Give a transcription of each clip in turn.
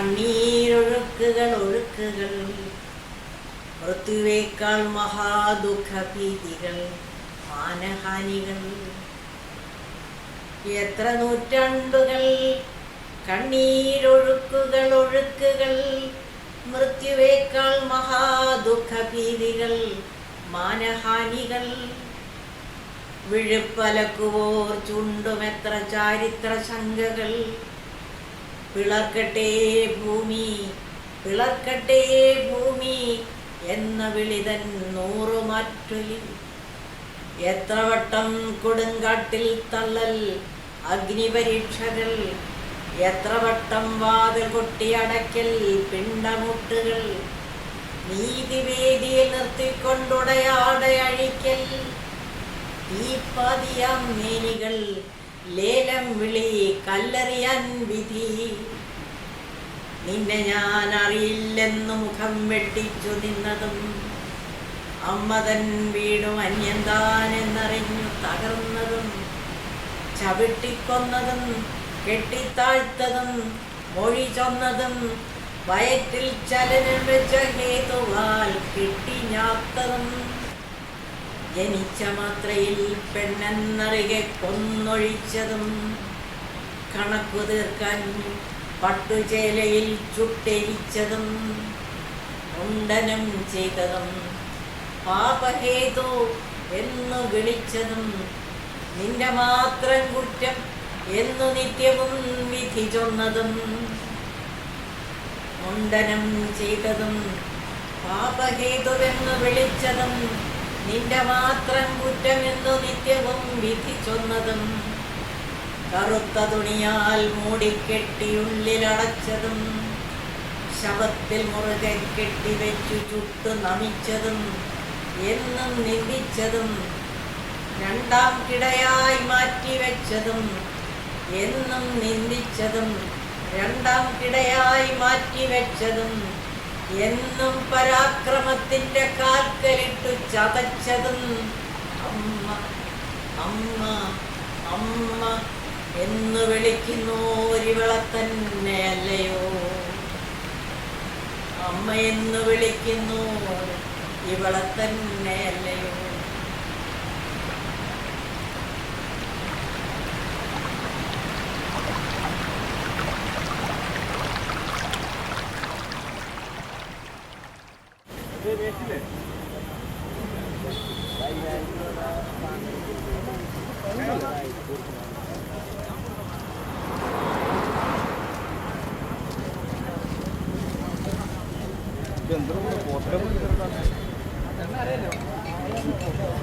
കണ്ണീരൊഴുക്കുകൾ ഒഴുക്കുകൾ, മൃത്യുവേക്കാൾ മഹാദുഃഖഭീതികൾ, മാനഹാനികൾ. എത്ര നൂറ്റാണ്ടുകൾ കണ്ണീരൊഴുക്കുകൾ ഒഴുക്കുകൾ, മൃത്യുവേക്കാൾ മഹാദുഃഖഭീതികൾ, മാനഹാനികൾ. വിഴുപ്പലക്കുവോർ ചുണ്ടുമെത്ര ചാരിത്ര ശങ്കകൾ. പിളർക്കട്ടെ ഭൂമി പിളർക്കട്ടെ ഭൂമി എന്ന വിളിതൻ നൂറുമാറ്റൊലി. എത്ര വട്ടം കൊടുങ്കാട്ടിൽ തള്ളൽ അഗ്നിപരീക്ഷകൾ, എത്ര വട്ടം വാതിൽ കൊട്ടിയടയ്ക്കൽ പിണ്ടമുട്ടുകൾ. നീതിവേദിയിൽ നിർത്തിക്കൊണ്ടുടയാടയഴിക്കൽ, തീപ്പാതിയാം മേനികൾ, ലേലം വിളി, കല്ലെറിയാൻ വിധി. നിന്നെ ഞാൻ അറിയില്ലെന്നു മുഖം വെട്ടിച്ചു നിന്നതും, അമ്മതൻ വീടും അന്യന്താനെന്നറിഞ്ഞു തകർന്നതും, ചവിട്ടിക്കൊന്നതും കെട്ടിത്താഴ്ത്തതും മൊഴി ചൊന്നതും, വയറ്റിൽ ചലനം വെച്ച ഹേതുവാൽ കെട്ടിഞ്ഞാത്തതും, ജനിച്ച മാത്രയിൽ പെണ്ണെന്നറികെ കൊന്നൊഴിച്ചതും, കണക്കു തീർക്കാൻ പട്ടുചേലയിൽ ചുട്ടെരിച്ചതും, മുണ്ടനം ചെയ്തതും, പാപഹേതു എന്നു വിളിച്ചതും, നിന്റെ മാത്രം കുറ്റം എന്നു നിത്യവും വിധി ചൊന്നതും. മുണ്ടനം ചെയ്തതും പാപഹേതുവെന്നു വിളിച്ചതും, നിന്റെ മാത്രം കുറ്റമെന്നു നിത്യവും വിധി ചൊന്നതും. കറുത്ത തുണിയാൽ മൂടിക്കെട്ടിയുള്ളിലടച്ചതും, ശവത്തിൽ മുറുകെ കെട്ടിവെച്ചു ചുട്ടു നമിച്ചതും, എന്നും നിന്ദിച്ചതും. രണ്ടാം കിടയായി മാറ്റിവെച്ചതും, എന്നും നിന്ദിച്ചതും. രണ്ടാം കിടയായി മാറ്റിവെച്ചതും, എന്നും പരാക്രമത്തിന്റെ കാൽക്കലിട്ടു ചതച്ചതും. അമ്മ അമ്മ അമ്മ എന്ന് വിളിക്കുന്നോരിവളെ തന്നെയല്ലയോ? അമ്മ എന്ന് വിളിക്കുന്നു ഇവളെ തന്നെയല്ലയോ?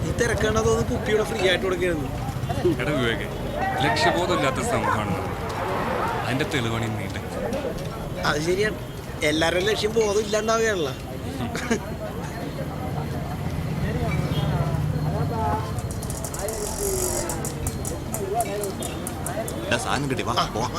ഈ തിരക്കാണോ കുപ്പിയുടെ ഫ്രീ ആയിട്ട് കൊടുക്കുന്നു. എടാ വിവേകെ, ലക്ഷ്യബോധമില്ലാത്ത സമൂഹമാണ് അതിന്റെ തെളിവാണ് നീണ്ട. അത് ശരിയാണ്, എല്ലാവരും ലക്ഷ്യം ബോധം ഇല്ലാണ്ടാവുകയാണല്ലോ. സാധനം കിട്ടി, വാ പോവാ.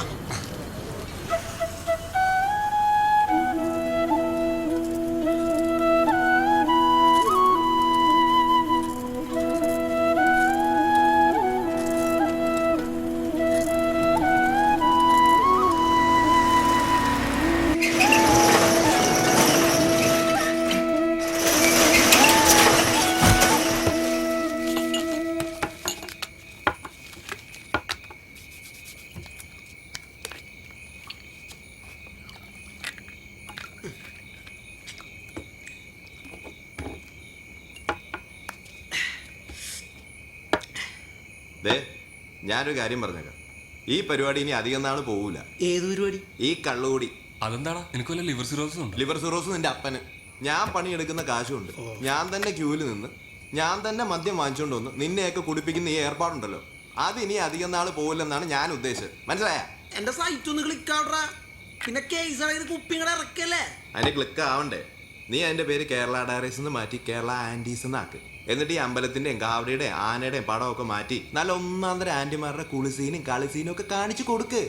ഞാനൊരു കാര്യം പറഞ്ഞേക്കാം, ഈ പരിപാടി ഇനി അധികം നാൾ പോകൂല. ഏത് പരിപാടി? ഈ കള്ളുകൂടി. അതെന്താടാ, എനിക്ക് വല്ല ലിവർ സിറോസിസ് ഉണ്ട്? ലിവർ സിറോസ് നിന്റെ അപ്പന്. ഞാൻ പണിയെടുക്കുന്ന കാശുണ്ട്, ഞാൻ തന്നെ ക്യൂവിൽ നിന്ന് ഞാൻ തന്നെ മദ്യം വാങ്ങിച്ചോണ്ട് വന്ന് നിന്നെയൊക്കെ കുടിപ്പിക്കുന്ന ഈ ഏർപ്പാടുണ്ടല്ലോ, അത് ഇനി അധികം നാൾ പോകില്ലെന്നാണ് ഞാൻ ഉദ്ദേശിച്ചത്. മനസ്സിലായ? എന്റെ സൈറ്റ് ഒന്ന് ക്ലിക്ക് ആവട്ടെ, പിന്നെ കേസ് കുപ്പിങ്ങളെ ഇറക്കല്ലേ. അതിന് ക്ലിക്ക് ആവണ്ടേ? നീ അതിന്റെ പേര് കേരള ഡയറീസ് എന്ന് മാറ്റി കേരള ആൻറ്റീസ് എന്നാക്ക്. എന്നിട്ട് ഈ അമ്പലത്തിന്റെയും കാവടിയുടെയും ആനയുടെയും പടമൊക്കെ മാറ്റി നല്ല ഒന്നാന്തര ആന്റിമാരുടെ കുളിസീനും കളിസീനും ഒക്കെ കാണിച്ചു കൊടുക്ക്.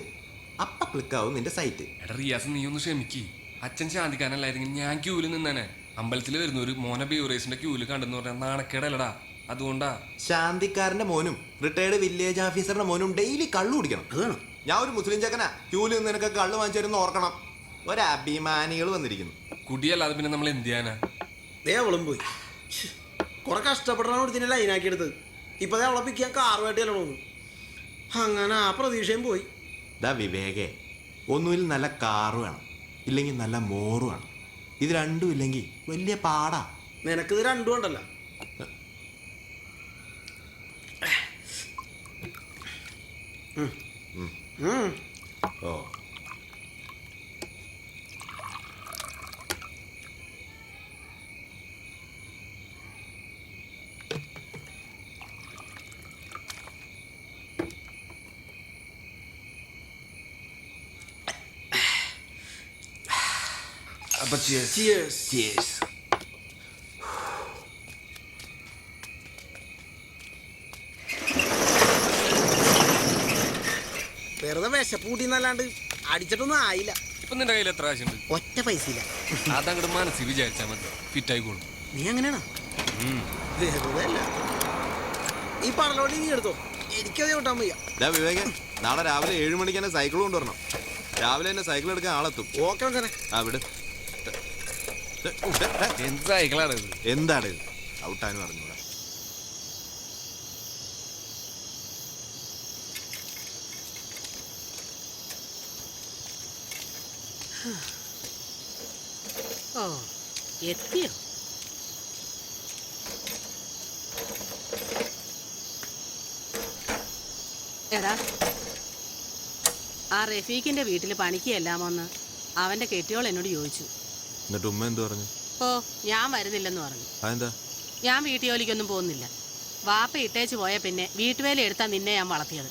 അപ്പൊ ക്ലിക്കാവും നിന്റെ സൈറ്റ്. എടാ റിയാസ്, നീ ഒന്ന് ക്ഷമിക്ക്. അച്ഛൻ ശാന്തിക്കാനല്ലായിരുന്നെങ്കിൽ ഞാൻ ക്യൂവിൽ നിന്നാണ്. അമ്പലത്തിൽ വരുന്ന ഒരു മോനെ ബീവറേജിന്റെ ക്യൂവിൽ കണ്ടെന്ന് പറഞ്ഞാൽ നാണക്കേടല്ലടാ, അതുകൊണ്ടാ. ശാന്തിക്കാരന്റെ മോനും റിട്ടയർഡ് വില്ലേജ് ഓഫീസറുടെ മോനും ഡെയിലി കള്ളു കുടിക്കണം. അതാണ്. ഞാൻ ഒരു മുസ്ലിം ചെക്കനാ, ക്യൂവിൽ നിന്ന് നിനക്ക് കള്ളു വാങ്ങിച്ചു തരുന്ന ഓർക്കണം. ഒരഭിമാനികൾ വന്നിരിക്കുന്നു. കുടിയല്ലാതെ പിന്നെ നമ്മൾ എന്ത് ചെയ്യാനാ? ദേ അവളും പോയി. കുറെ കഷ്ടപ്പെട്ടാണ് ഇതിനെ ലൈനാക്കി എടുത്തത്. ഇപ്പൊ അവളെ പിക്കാൻ കാറുമായിട്ട് ചെല്ലണമെന്ന്. അങ്ങനെ ആ പ്രതീക്ഷയും പോയി. ദാ വിവേകേ, ഒന്നുമിൽ നല്ല കാറ് വേണം, ഇല്ലെങ്കിൽ നല്ല മോറ് വേണം. ഇത് രണ്ടും ഇല്ലെങ്കിൽ വലിയ പാടാ. നിനക്കിത് രണ്ടും ഉണ്ടല്ലോ. ഓ അപ്പൊ Cheers. വെറുതെ വിശപ്പൂട്ടിന്നല്ലാണ്ട് അടിച്ചിട്ടൊന്നും ആയില്ല. ഇപ്പൊ നിന്റെ കയ്യിൽ എത്ര കാശുണ്ട്? ഒറ്റ പൈസയില്ല. അതങ്ങോട്ട് മനസ്സിൽ വിചാരിച്ചാ മതി, ഫിറ്റായിക്കോളും. നീ അങ്ങനെയാണോ? വെറുതെ അല്ല. ഈ പടലോടി നീ എടുത്തോ, എനിക്കത് കൂട്ടാൻ വയ്യ. ദാ വിവേകേ, നാളെ രാവിലെ 7 മണിക്ക് തന്നെ സൈക്കിൾ കൊണ്ടുവരണം. രാവിലെ തന്നെ സൈക്കിൾ എടുക്കാൻ ആളെത്തും. ഓക്കെ അങ്ങനെ. ആ വിട്. എന്ത് സൈക്കിളാണ് ഇത്? എന്താണ് ഇത്? ഔട്ടാന്ന് പറഞ്ഞൂടാ. ഓ എത്തിയോ? എടാ, ആ റഫീഖിന്റെ വീട്ടിൽ പണിക്ക് ചെല്ലാമോന്ന് അവന്റെ കെട്ടിയോൾ എന്നോട് ചോദിച്ചു. എന്നിട്ട് ഉമ്മ എന്ത് പറഞ്ഞു? ഓ ഞാൻ വരുന്നില്ലെന്ന് പറഞ്ഞു. അതെന്താ? ഞാൻ വീട്ടുജോലിക്കൊന്നും പോകുന്നില്ല. വാപ്പ ഇട്ടേച്ച് പോയ പിന്നെ വീട്ടുവേല എടുത്താ നിന്നെ ഞാൻ വളർത്തിയത്.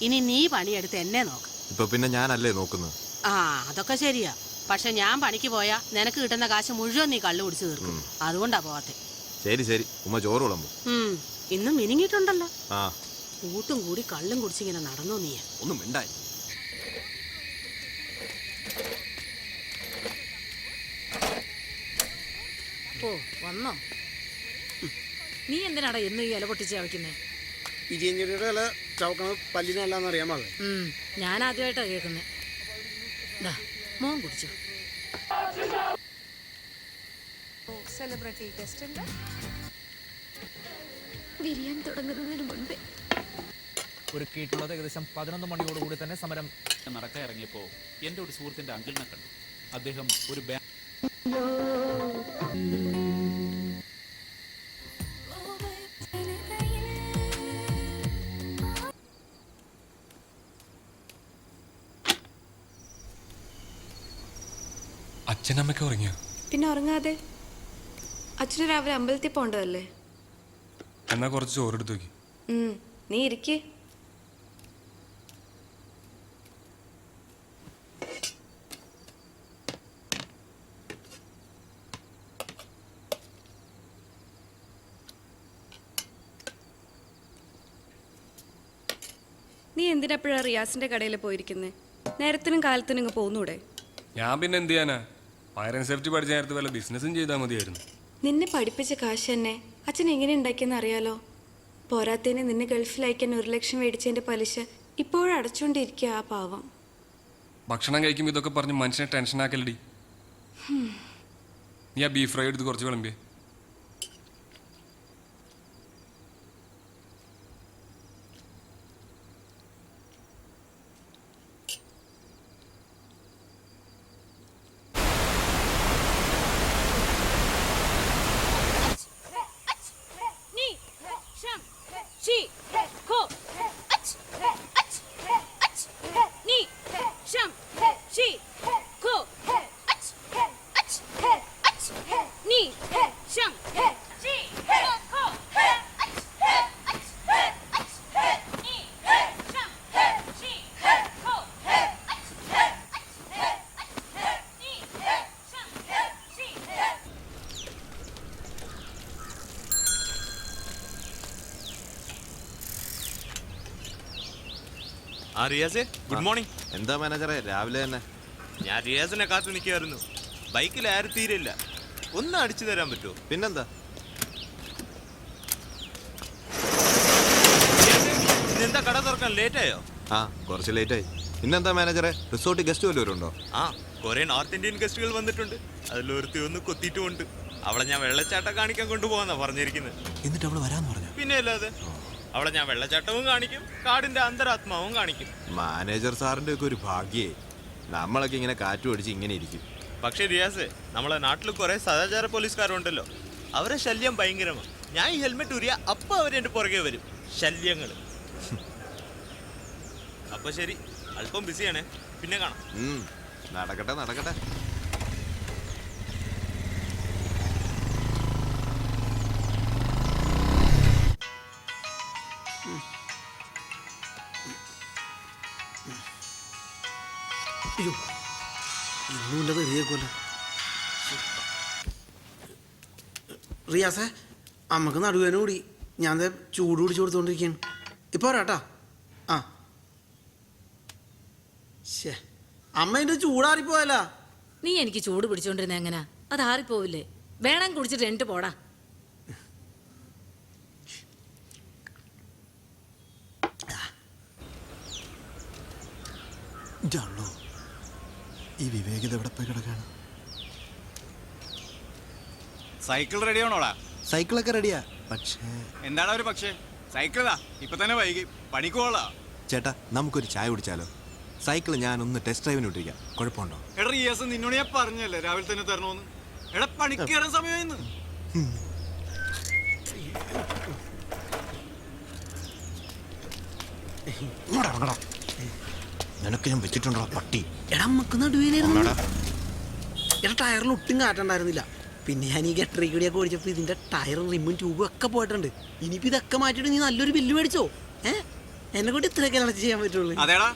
ഇനി നീ പണിയെടുത്ത് എന്നെ നോക്ക്. ഇപ്പൊ പിന്നെ ഞാനല്ലേ നോക്കുന്നത്? ആ അതൊക്കെ ശരിയാ. പക്ഷെ ഞാൻ പണിക്ക് പോയാ നിനക്ക് കിട്ടുന്ന കാശ് മുഴുവൻ നീ കള്ളു കുടിച്ചു തീർക്കും. അതുകൊണ്ടാ പോവാത്തെ. ശരി ശരി, ഉമ്മ ചോറ് വിളമ്പോ. ഇന്നും മിനിങ്ങിട്ടുണ്ടല്ലോ. ആ കൂട്ടും കൂടി കള്ളും കുടിച്ചിങ്ങനെ നടന്നോ നീ? ഒന്നും മിണ്ടായി. ഓ വന്നോ? നീ എന്തിനാടാ എന്നും ഈ ഇല പൊട്ടിച്ച് ചവയ്ക്കുന്നേ? ഇരിയഞ്ചെടിയുടെ ഇല ചവക്കണത് പല്ലിനല്ലാന്ന് അറിയാൻ പാടില്ല. ഞാൻ ആദ്യമായിട്ടാ കേൾക്കുന്നേ. മോൻ കുടിച്ചോ. സെലിബ്രിറ്റി ഗസ്റ്റ് ഉണ്ട്. വിരിയാൻ തുടങ്ങുന്നതിന് മുൻപേ ഒരുക്കിയിട്ടുള്ളത് ഏകദേശം 11 മണിയോടുകൂടി തന്നെ സമരം നടക്കാൻ ഇറങ്ങിയപ്പോൾ എൻ്റെ ഒരു സുഹൃത്തിൻ്റെ അങ്കിളിനെ കണ്ടു. അദ്ദേഹം ഒരു അച്ഛനമ്മയ്ക്ക് ഉറങ്ങിയോ? പിന്നെ ഉറങ്ങാതെ. അച്ഛന് രാവിലെ അമ്പലത്തിൽ പോണ്ടതല്ലേ? എന്നാ കുറച്ച് ചോറെടുത്ത് നോക്കി. നീ ഇരിക്കേ. നീ എന്തിനാപ്പോഴാ റിയാസിന്റെ കടയിൽ പോയിരിക്കുന്നേ? നേരത്തിനും കാലത്തിനും ഇങ്ങ് പോന്നൂടെ? ഞാൻ പിന്നെ എന്ത് ചെയ്യാനാ? ഫയർ ആൻഡ് സേഫ്റ്റി പഠിച്ച നേരത്തെ വല്ല ബിസിനസ്സും ചെയ്താൽ മതിയായിരുന്നു. നിന്നെ പഠിപ്പിച്ച കാശ് തന്നെ അച്ഛൻ എങ്ങനെ ഉണ്ടാക്കിയെന്ന് അറിയാലോ. പോരാത്തതിന് നിന്നെ ഗൾഫിൽ അയക്കാൻ 1 ലക്ഷം മേടിച്ചതിന്റെ പലിശ ഇപ്പോഴും അടച്ചുകൊണ്ടിരിക്കുക ആ പാവം. ഭക്ഷണം കഴിക്കുമ്പോൾ ഇതൊക്കെ പറഞ്ഞ് മനുഷ്യനെ ടെൻഷൻ ആക്കലടി. നീ ആ ബീഫ് ഫ്രൈ എടുത്ത് കുറച്ച് വിളമ്പിയേ. റിയാസേ, ഗുഡ് മോർണിംഗ്. എന്താ മാനേജറെ രാവിലെ തന്നെ? ഞാൻ റിയാസിനെ കാത്തു നിൽക്കുകയായിരുന്നു. ബൈക്കിൽ ആരും തീരെയില്ല. ഒന്ന് അടിച്ചു തരാൻ പറ്റുമോ? പിന്നെന്താ? ഇതെന്താ കട തുറക്കാൻ ലേറ്റായോ? ആ കുറച്ച് ലേറ്റായി. ഇന്നെന്താ മാനേജറെ, റിസോർട്ട് ഗസ്റ്റ് വല്ലവരും ഉണ്ടോ? ആ, കുറെ നോർത്ത് ഇന്ത്യൻ ഗസ്റ്റുകൾ വന്നിട്ടുണ്ട്. അതിലൊരുത്തി ഒന്ന് കൊത്തിയിട്ടുമുണ്ട്. അവളെ ഞാൻ വെള്ളച്ചാട്ടം കാണിക്കാൻ കൊണ്ടുപോകാന്നാ പറഞ്ഞിരിക്കുന്നത്. എന്നിട്ട് അവള് വരാന്ന് പറഞ്ഞു. പിന്നെ അല്ലാതെ അവളെ ഞാൻ വെള്ളച്ചാട്ടവും കാണിക്കും, കാടിന്റെ അന്തരാത്മാവും കാണിക്കും. മാനേജർ സാറിന്റെ ഒക്കെ ഒരു ഭാഗ്യേ. നമ്മളൊക്കെ ഇങ്ങനെ കാറ്റു അടിച്ച് ഇങ്ങനെ ഇരിക്കും. പക്ഷേ റിയാസ്, നമ്മളെ നാട്ടിൽ കുറെ സദാചാര പോലീസുകാരുണ്ടല്ലോ, അവരെ ശല്യം ഭയങ്കരമാണ്. ഞാൻ ഈ ഹെൽമെറ്റ് ഊരിയ അപ്പൊ അവരെന്റെ പുറകെ വരും. ശല്യങ്ങൾ. അപ്പൊ ശരി, അല്പം ബിസിയാണേ, പിന്നെ കാണാം. നടക്കട്ടെ നടക്കട്ടെ. അയ്യോ, ഇന്നുമില്ലത് എഴുതിയേക്കുമല്ലോ. റിയാസേ, അമ്മക്ക് നടുവേന കൂടി. ഞാൻ ചൂട് പിടിച്ചു കൊടുത്തോണ്ടിരിക്കുകയാണ്. ഇപ്പോൾ വരാട്ടാ. ആ ശേ, അമ്മ എൻ്റെ ചൂടാറിപ്പോയല്ല. നീ എനിക്ക് ചൂട് പിടിച്ചോണ്ടിരുന്ന എങ്ങനാ? അത് ആറിപ്പോവില്ലേ? വേണം കുടിച്ചിട്ട് എന്നിട്ട് പോടാ. ഇതാണല്ലോ ഈ വിവേകിത എവിടെ പോയി കിടക്കാണ്? Cycle ready ആണോടാ? സൈക്കിളൊക്കെ റെഡിയാ, പക്ഷേ എന്താണ് ഒരു പക്ഷേ? സൈക്കിളാ ഇപ്പൊ തന്നെ വൈകി, പണിക്കോളാ. ചേട്ടാ, നമുക്കൊരു ചായ കുടിച്ചാലോ? സൈക്കിൾ ഞാനൊന്ന് ടെസ്റ്റ് ഡ്രൈവിന് വിട്ടിരിക്കാം, കുഴപ്പമുണ്ടോ? എടാ റിയാസ്, നിന്നോട് ഞാൻ പറഞ്ഞല്ലേ രാവിലെ തന്നെ തരണോന്ന്. എടാ പണിക്ക് കയറാൻ സമയമായിന്ന്. നിനക്ക് ഞാൻ വെച്ചിട്ടുണ്ടോ പട്ടി? എടാ, അമ്മക്ക് നടുവേനായിരുന്നു. എടാ, ടയറിൽ ഒട്ടും കാറ്റുണ്ടായിരുന്നില്ല. പിന്നെ ഞാൻ ഈ ഗട്ടറി കൂടിയൊക്കെ ഓടിച്ചപ്പോൾ ഇതിന്റെ ടയറും റിമ്മും ട്യൂബും ഒക്കെ പോയിട്ടുണ്ട്. ഇനിയിപ്പോൾ ഇതൊക്കെ മാറ്റിയിട്ട് നീ നല്ലൊരു ബില്ല് മേടിച്ചോ. എന്നെ കൊണ്ട് ഇത്രയൊക്കെ അടച്ച് ചെയ്യാൻ പറ്റുള്ളൂ. അതേടാ,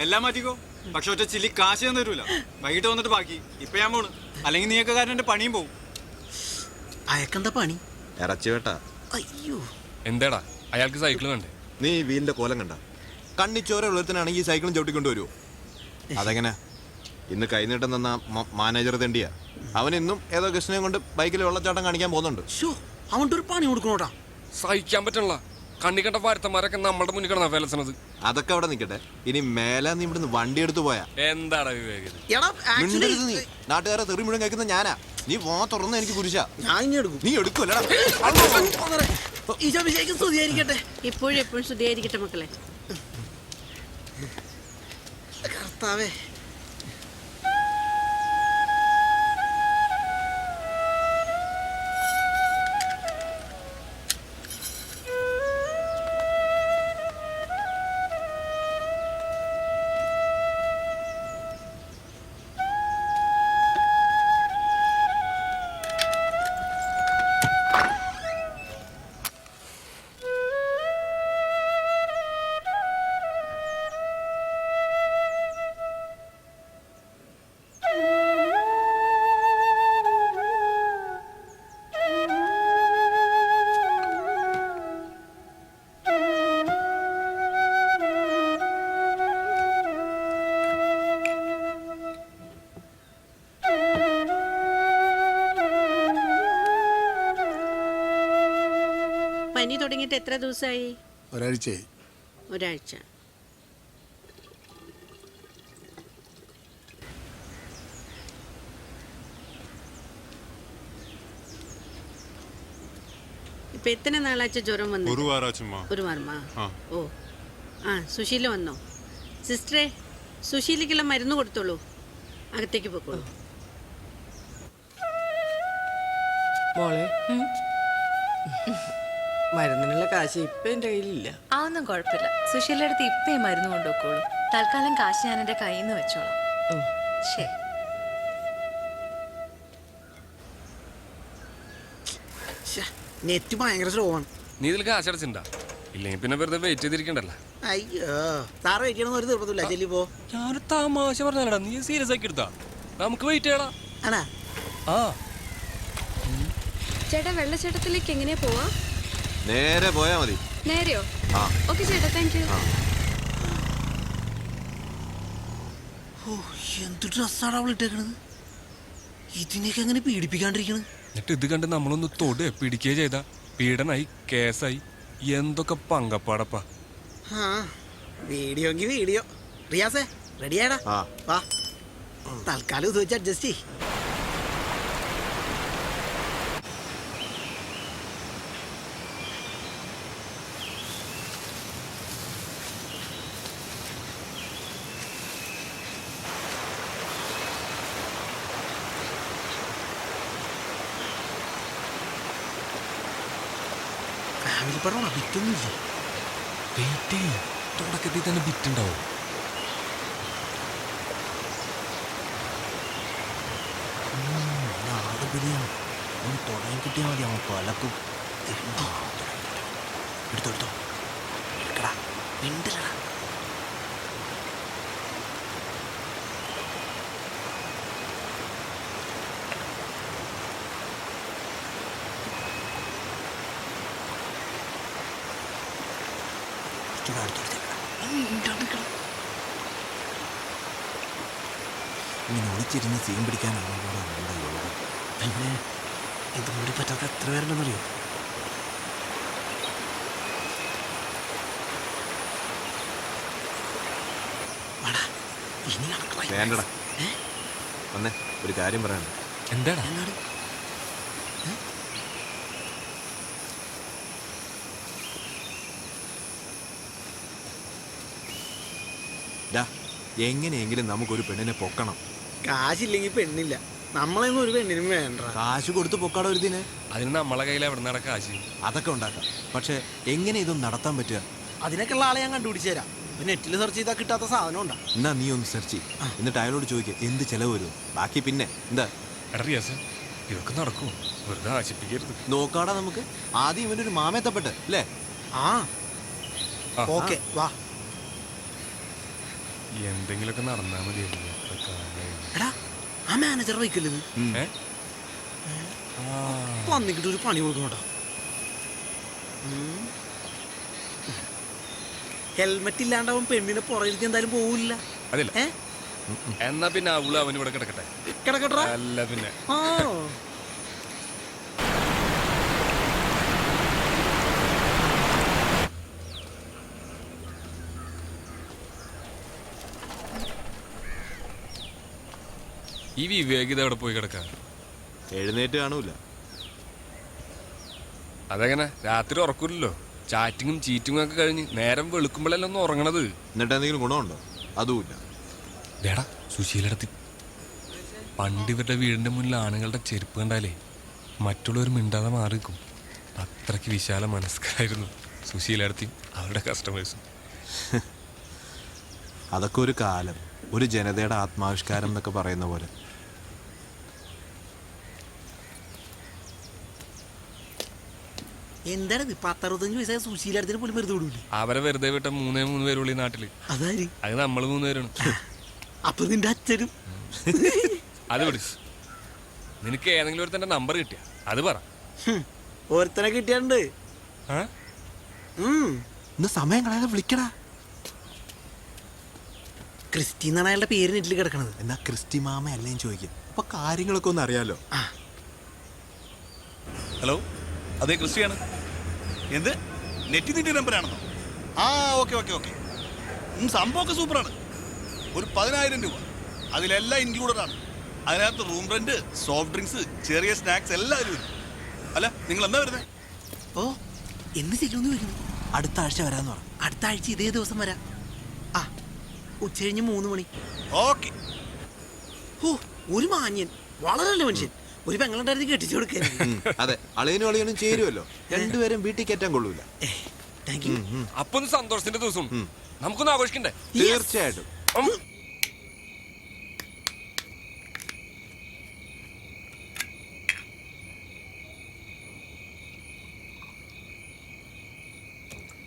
എല്ലാം മാറ്റിക്കോ. പക്ഷെ ഒറ്റ ചില്ലി കാശ് ഞാൻ തരൂല. വൈകിട്ട് വന്നിട്ട് ബാക്കി. ഇപ്പൊ ഞാൻ പോണ്, അല്ലെങ്കിൽ നീയൊക്കെ കാരണം എന്റെ പണിയും പോവും. അയക്കെന്താ പണി? ഇറച്ചി വേട്ടാ. അയ്യോ, എന്താടാ അയാൾക്ക് സൈക്കിൾ വേണ്ടേ? നീ ഈ വീലിന്റെ കോലം കണ്ട? കണ്ണിച്ചോര ഉള്ളത്തിനാണെങ്കിൽ ഈ സൈക്കിളും ചവിട്ടിക്കൊണ്ട് വരുമോ? അതെങ്ങനെ? ഇന്ന് കൈനീട്ടം തന്ന മാനേജർ തെണ്ടിയാ. അവൻ ഇന്നും ഏതോ കൃഷ്ണനെ കൊണ്ട് ബൈക്കിൽ വെള്ളച്ചാട്ടം കാണിക്കാൻ പോകുന്നുണ്ട്. അവൻ്റെ ഒരു പണി കൊടുക്കണോട്ടാ. സഹിക്കാൻ പറ്റണല്ല. കണ്ണി കണ്ട വാരത്തന്മാരൊക്കെ നമ്മുടെ മുന്നിൽ കിടന്നാ വിലസണത്. അതൊക്കെ അവിടെ നിൽക്കട്ടെ. ഇനി മേലെ നീ ഇവിടുന്ന് വണ്ടി എടുത്തു പോയാ എന്താടാ വിവേകത്? നീ നാട്ടുകാരെ തെറി മുഴുവൻ കേൾക്കുന്ന ഞാനാ. നീ വാ തുറന്ന് എനിക്ക് കുരിശാ. ഞാൻ ഇനി എടുക്കും. നീ എടുക്കുമല്ലടാ. സ്തുതിയായിരിക്കട്ടെ. ഇപ്പോഴും എപ്പോഴും സ്തുതിയായിരിക്കട്ടെ മക്കളെ. കർത്താവേ, പനി തുടങ്ങിയിട്ട് എത്ര ദിവസമായി? ഒരാഴ്ചയായി. ഒരാഴ്ച. ഇപ്പൊ എത്ര നാളാച്ച ജ്വരം വന്നു? ഒരു വാരമാ. ഓ ആ, സുശീല വന്നോ? സിസ്റ്ററെ, സുശീലയ്ക്കുള്ള മരുന്ന് കൊടുത്തോളൂ. അകത്തേക്ക് പോയിക്കോളൂ. മോളെ, മരുന്നിനുള്ള കാശ് ഇപ്പൊ എന്റെ കയ്യിലില്ല. അതൊന്നും കുഴപ്പമില്ല. സുശീലയുടെ അടുത്ത് ഇപ്പൊ ഈ മരുന്ന് കൊണ്ടുപോയിക്കോളൂ. തൽക്കാലം കാശ് ഞാൻ എന്റെ കയ്യിൽ നിന്ന് വെച്ചോളാം. ശരി. നെറ്റ് ഭയങ്കര സ്ലോ ആണ്. നീ ഇതിൽ കാശ് അടച്ചിട്ടുണ്ടാ? ഇല്ലെങ്കിൽ പിന്നെ വെറുതെ വെയിറ്റ് ചെയ്തിരിക്കണ്ടല്ലോ. അയ്യോ, സാറ് വെയിറ്റ് ചെയ്യണമെന്ന് ഒരു തീർപ്പത്തില്ല. ചെല്ലി പോ. ഞാനൊരു തമാശ പറഞ്ഞാലടാ, നീ സീരിയസ് ആക്കി എടുത്താ. നമുക്ക് വെയിറ്റ് ചെയ്യടാ. ആണാ? ആ ചേട്ടാ, വെള്ളച്ചാട്ടത്തിലേക്ക് എങ്ങനെയാ പോവാ? നേരെ പോയാ മതി. നേരെയോ? ഓക്കെ ചേട്ടാ, താങ്ക് യു. ഓ, എന്ത് ഡ്രസ്സാണ് അവൾ ഇട്ടേക്കണത്. ഇതിനെയൊക്കെ എങ്ങനെ പീഡിപ്പിക്കാണ്ടിരിക്കണ്? എന്നിട്ട് ഇത് കണ്ട് നമ്മളൊന്ന് തൊടുക പിടിക്കുകയോ ചെയ്താ പീഡനായി, കേസായി, എന്തൊക്കെ പങ്കപ്പാടപ്പാ. ആ, വീഡിയോ എങ്കിൽ വീഡിയോ. റിയാസേ, റെഡിയാടാ ആ വാ തൽക്കാലം ഇത് വെച്ച് അഡ്ജസ്റ്റ് ചെയ്. ഫാമിലി പടമാണോ? വിറ്റൊന്നുമില്ല. വെയിറ്റ് തുടക്കത്തിൽ തന്നെ ബിറ്റുണ്ടാവും. നാട് ബിരിയാണി ഒന്ന് തുടങ്ങി കിട്ടിയാൽ മതി. അവൻ പലക്കും എടുത്തോ എടുത്തോ എടുക്കടാ മിണ്ടല്ലടാ. ഇങ്ങനെ ഒളിച്ചിരുന്ന് സീൻ പിടിക്കാനാണ് നമ്മുടെ യോഗം. പിന്നെ ഇതും കൂടി പറ്റാത്ത എത്ര പേരുണ്ടെന്നറിയോ? വാടാ, ഇനി നടക്കണം. വേണ്ടടാ വന്നേ, ഒരു കാര്യം പറയണ്ട. എന്താടാ? എന്നാണ് ഡാ, എങ്ങനെയെങ്കിലും നമുക്കൊരു പെണ്ണിനെ പൊക്കണം. കാശില്ലെങ്കിൽ പെണ്ണില്ല. നമ്മളെയൊന്നും ഒരു പെണ്ണിനും വേണ്ട. കാശ് കൊടുത്ത് പൊക്കാടോ ഒരു ദിനെ. അതിന് നമ്മളെ കയ്യിൽ എവിടെ നിന്നാ കാശ്? അതൊക്കെ ഉണ്ടാക്കാം. പക്ഷെ എങ്ങനെ ഇതൊന്നും നടത്താൻ പറ്റുക? അതിനൊക്കെയുള്ള ആളെ ഞാൻ കണ്ടുപിടിച്ചു തരാം. നെറ്റിൽ സെർച്ച് ചെയ്താൽ കിട്ടാത്ത സാധനം ഉണ്ടാ. എന്നാ നീ ഒന്ന് സെർച്ച് ചെയ്യ്. എന്നിട്ട് അയാളോട് ചോദിക്കുക എന്ത് ചെലവ് വരും. ബാക്കി പിന്നെ എന്താ എടാ റിയാസ്, ഇതൊക്കെ നടക്കും. വെറുതെ ആശിപ്പിക്കരുത്. നോക്കാടാ നമുക്ക്. ആദ്യം ഇവൻ്റെ ഒരു മാമെത്തപ്പെട്ട് അല്ലേ? ആ ഓക്കെ വാ. എന്തെങ്കിലുമൊക്കെ നടന്നാ മതിയായിരുന്നു. എടാ ആ മാനേജർ വയ്ക്കല്ലത് വന്നിട്ട് ഒരു പണി കൊടുക്കണോട്ടാ. ഹെൽമെറ്റ് ഇല്ലാണ്ടാവും പെണ്ണിനെ പുറകിലേക്ക് എന്തായാലും പോവില്ല. അതില്ല. എന്നാ പിന്നെ അവള് അവൻ ഇവിടെ കിടക്കട്ടെ. കിടക്കട്ടെ. അല്ല പിന്നെ ആ ഈ വിവേക് ഇത് എവിടെ പോയി കിടക്ക? എഴുന്നേറ്റ് കാണൂല. അതെങ്ങനെ? രാത്രി ഉറക്കൂലല്ലോ. ചാറ്റിങ്ങും ചീറ്റിങ്ങും ഒക്കെ കഴിഞ്ഞ് നേരം വെളുക്കുമ്പോഴല്ലേ ഒന്ന് ഉറങ്ങണത്. എന്നിട്ട് എന്തെങ്കിലും ഗുണമുണ്ടോ? അതുമില്ല. വേടാ സുശീലടത്തി പണ്ട് ഇവരുടെ വീടിന്റെ മുന്നിൽ ആണുങ്ങളുടെ ചെരുപ്പ് കണ്ടാലേ മറ്റുള്ളവർ മിണ്ടാതെ മാറി നിൽക്കും. അത്രയ്ക്ക് വിശാല മനസ്കരായിരുന്നു സുശീലടത്തി അവരുടെ കസ്റ്റമേഴ്സും. അതൊക്കെ ഒരു കാലം, ഒരു ജനതയുടെ ആത്മാവിഷ്കാരം എന്നൊക്കെ പറയുന്ന പോലെ. എന്താണ് ഇത്? 10-65 വയസ്സായ സുശീലത്തിന് പോലും വെറുതെ വിടൂല. അവരെ വെറുതെ വിട്ട 3 പേരുള്ളൂ ഈ നാട്ടില്. അതായത് അത് നമ്മൾ 3 പേരാണ്. അപ്പൊ നിന്റെ അച്ഛനും അത് പിടിച്ച് നിനക്ക് ഏതെങ്കിലും ഒരു തന്റെ നമ്പർ കിട്ടിയ അത് പറ. ഓരോരുത്തനെ കിട്ടിയാണ്ട് ഇന്ന് സമയം കളയാതെ വിളിക്കടാ. ക്രിസ്റ്റി എന്നാണ് അയാളുടെ പേര് നെറ്റിൽ കിടക്കണത്. എന്നാ ക്രിസ്റ്റി മാമ അല്ലേന്ന് ചോദിക്കും. അപ്പൊ കാര്യങ്ങളൊക്കെ ഒന്ന് അറിയാലോ. ഹലോ, അതെ ക്രിസ്റ്റിയാണ്. എന്ത് നെറ്റ് നിന്റെ നമ്പറാണെന്നോ? ആ ഓക്കെ ഓക്കെ ഓക്കെ. സംഭവമൊക്കെ സൂപ്പറാണ്. ഒരു 10,000 രൂപ, അതിലെല്ലാം ഇൻക്ലൂഡഡ് ആണ്. അതിനകത്ത് റൂം റെന്റ്, സോഫ്റ്റ് ഡ്രിങ്ക്സ്, ചെറിയ സ്നാക്സ് എല്ലാം വരും. അല്ല നിങ്ങൾ എന്താ വരുന്നത്? ഓ എന്ന് ചെല്ലുമെന്ന് വരും. അടുത്ത ആഴ്ച വരാന്ന് പറഞ്ഞു. അടുത്ത ആഴ്ച ഇതേ ദിവസം വരാം. ആ ഉച്ചകഴിഞ്ഞ് 3 മണി. ഓക്കെ. ഓ ഒരു മാന്യൻ, വളരെ നല്ല മനുഷ്യൻ. ഒരു പെങ്ങളുണ്ടായിരുന്നു കെട്ടിച്ചു കൊടുക്കാൻ. അതെ, അളിയനും അളിയനും ചേരുമല്ലോ. രണ്ടുപേരും വീട്ടിൽ കയറ്റാൻ കൊള്ളൂല. Thank you. അപ്പൊ ഒന്ന് സന്തോഷത്തിന്റെ ദിവസം നമുക്കൊന്ന് ആഘോഷിക്കണ്ടേ? തീർച്ചയായിട്ടും.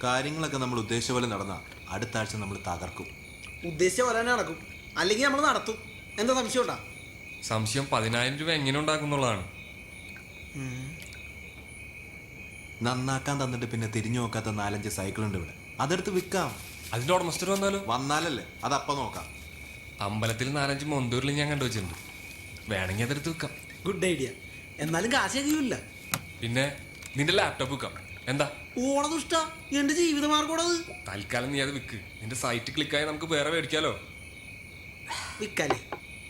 കാര്യങ്ങളൊക്കെ നമ്മൾ ഉദ്ദേശിച്ച പോലെ നടന്ന അടുത്ത ആഴ്ച നമ്മൾ തകർക്കും. ഉദ്ദേശിച്ച പോലെ തന്നെ നടക്കും, അല്ലെങ്കിൽ നമ്മൾ നടത്തും. എന്താ സംശയം ഉണ്ടാ? സംശയം 10,000 രൂപ എങ്ങനെ ഉണ്ടാക്കുന്നുള്ളതാണ്. നന്നാക്കാൻ തന്നിട്ട് പിന്നെ തിരിഞ്ഞു നോക്കാത്ത 4-5 സൈക്കിൾ ഉണ്ട് ഇവിടെ. അതെടുത്ത് വിൽക്കാം. അതിന്റെ ഉടമസ്ഥർ വന്നാലോ? വന്നാലല്ലേ, അതപ്പം നോക്കാം. അമ്പലത്തിൽ 4-5 മൊന്തൂരിൽ ഞാൻ കണ്ടുവച്ചിട്ടുണ്ട്. വേണമെങ്കിൽ അതെടുത്ത് വിൽക്കാം. Good idea. എന്നാലും കാശ് കഴിയൂല. പിന്നെ നിന്റെ ലാപ്ടോപ്പ് വിൽക്കാം. എന്താ ഓണതുഷ്ട? എന്റെ ജീവിതമാർഗോടത്. തൽക്കാലം നീ അത് വിൽക്ക്. നിന്റെ സൈറ്റ് ക്ലിക്കായി നമുക്ക് വേറെ മേടിക്കാലോ. വിൽക്കാല്ലേ?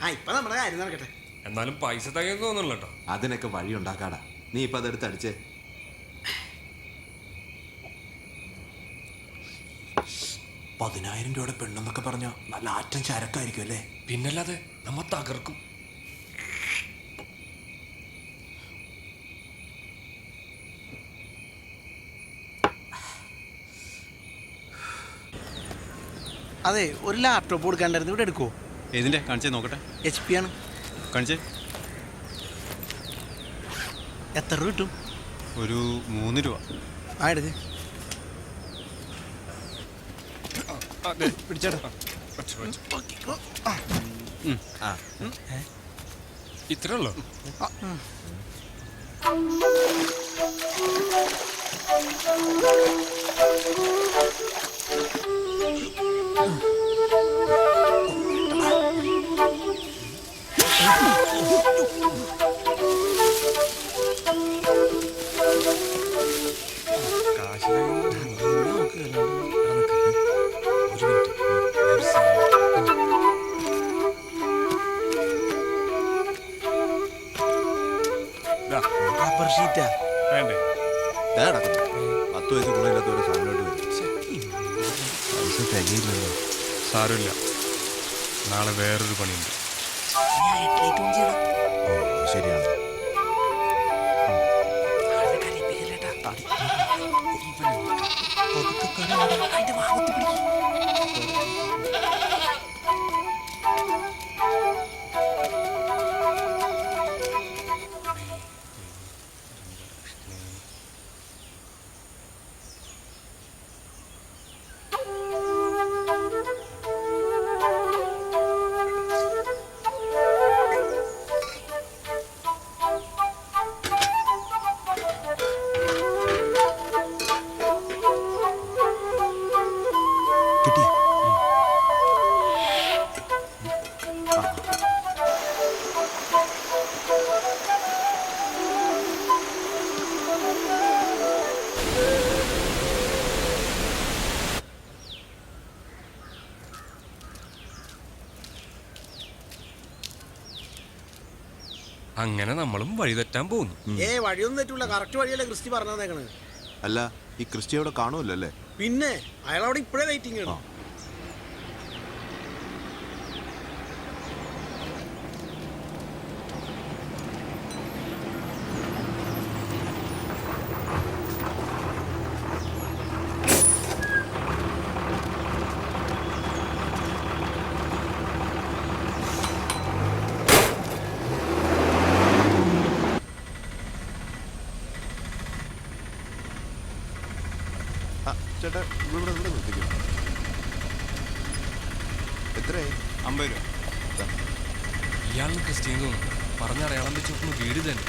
ആ ഇപ്പൊ നമ്മുടെ കാര്യം നടക്കട്ടെ. എന്നാലും പൈസ തികയെന്ന് തോന്നുന്നില്ല കേട്ടോ. അതിനൊക്കെ വഴി ഉണ്ടാക്കാടാ. നീ ഇപ്പൊ അതെടുത്ത് അടിച്ചേ. 10,000 രൂപയുടെ പെണ്ണെന്നൊക്കെ പറഞ്ഞ നല്ല ആറ്റം ചരക്കായിരിക്കും അല്ലേ? പിന്നല്ലാതെ നമ്മ തകർക്കും. അതെ, ഒരു ലാപ്ടോപ്പ് കൊടുക്കാണ്ടായിരുന്നു, ഇവിടെ എടുക്കുവോ? ഏതിന്റെ കാണിച്ചേ നോക്കട്ടെ. HP ആണ്. കാണിച്ചേ. എത്ര രൂപ കിട്ടും? ഒരു 3 രൂപ. ആ എടുക്ക്. പിടിച്ചേട്ടാ. ഇത്രേ ഉള്ളോ? റബ്ബർ ഷീറ്റാ വേണ്ടേ? 10 വയസ്സ് ഗുണമില്ലാത്ത ഒരു സാധനമായിട്ട് വരും. പൈസ തികയില്ലല്ലോ. സാരമില്ല, നാളെ വേറൊരു പണിയുണ്ട്. ഓ ശരിയാണ്. അങ്ങനെ നമ്മളും വഴിതെറ്റാൻ പോകുന്നു. വഴിയൊന്നും തെറ്റൂല, കറക്റ്റ് വഴിയല്ലേ ക്രിസ്റ്റി പറഞ്ഞു തന്നേക്കണേ. അല്ല, ഈ ക്രിസ്റ്റി അവിടെ കാണുമല്ലോ അല്ലേ? പിന്നെ അയാളവിടെ ഇപ്പോഴേ വെയിറ്റിംഗ് ആണ്. ചേട്ടാ ഇവിടെ നിർത്തിക്കും. എത്രയായി? 50 രൂപ. ഇയാളും ക്രിസ്ത്യൻ തോന്നുന്നു. പറഞ്ഞറിയാളം വെച്ച് നോക്കുന്ന വീട് തന്നെ.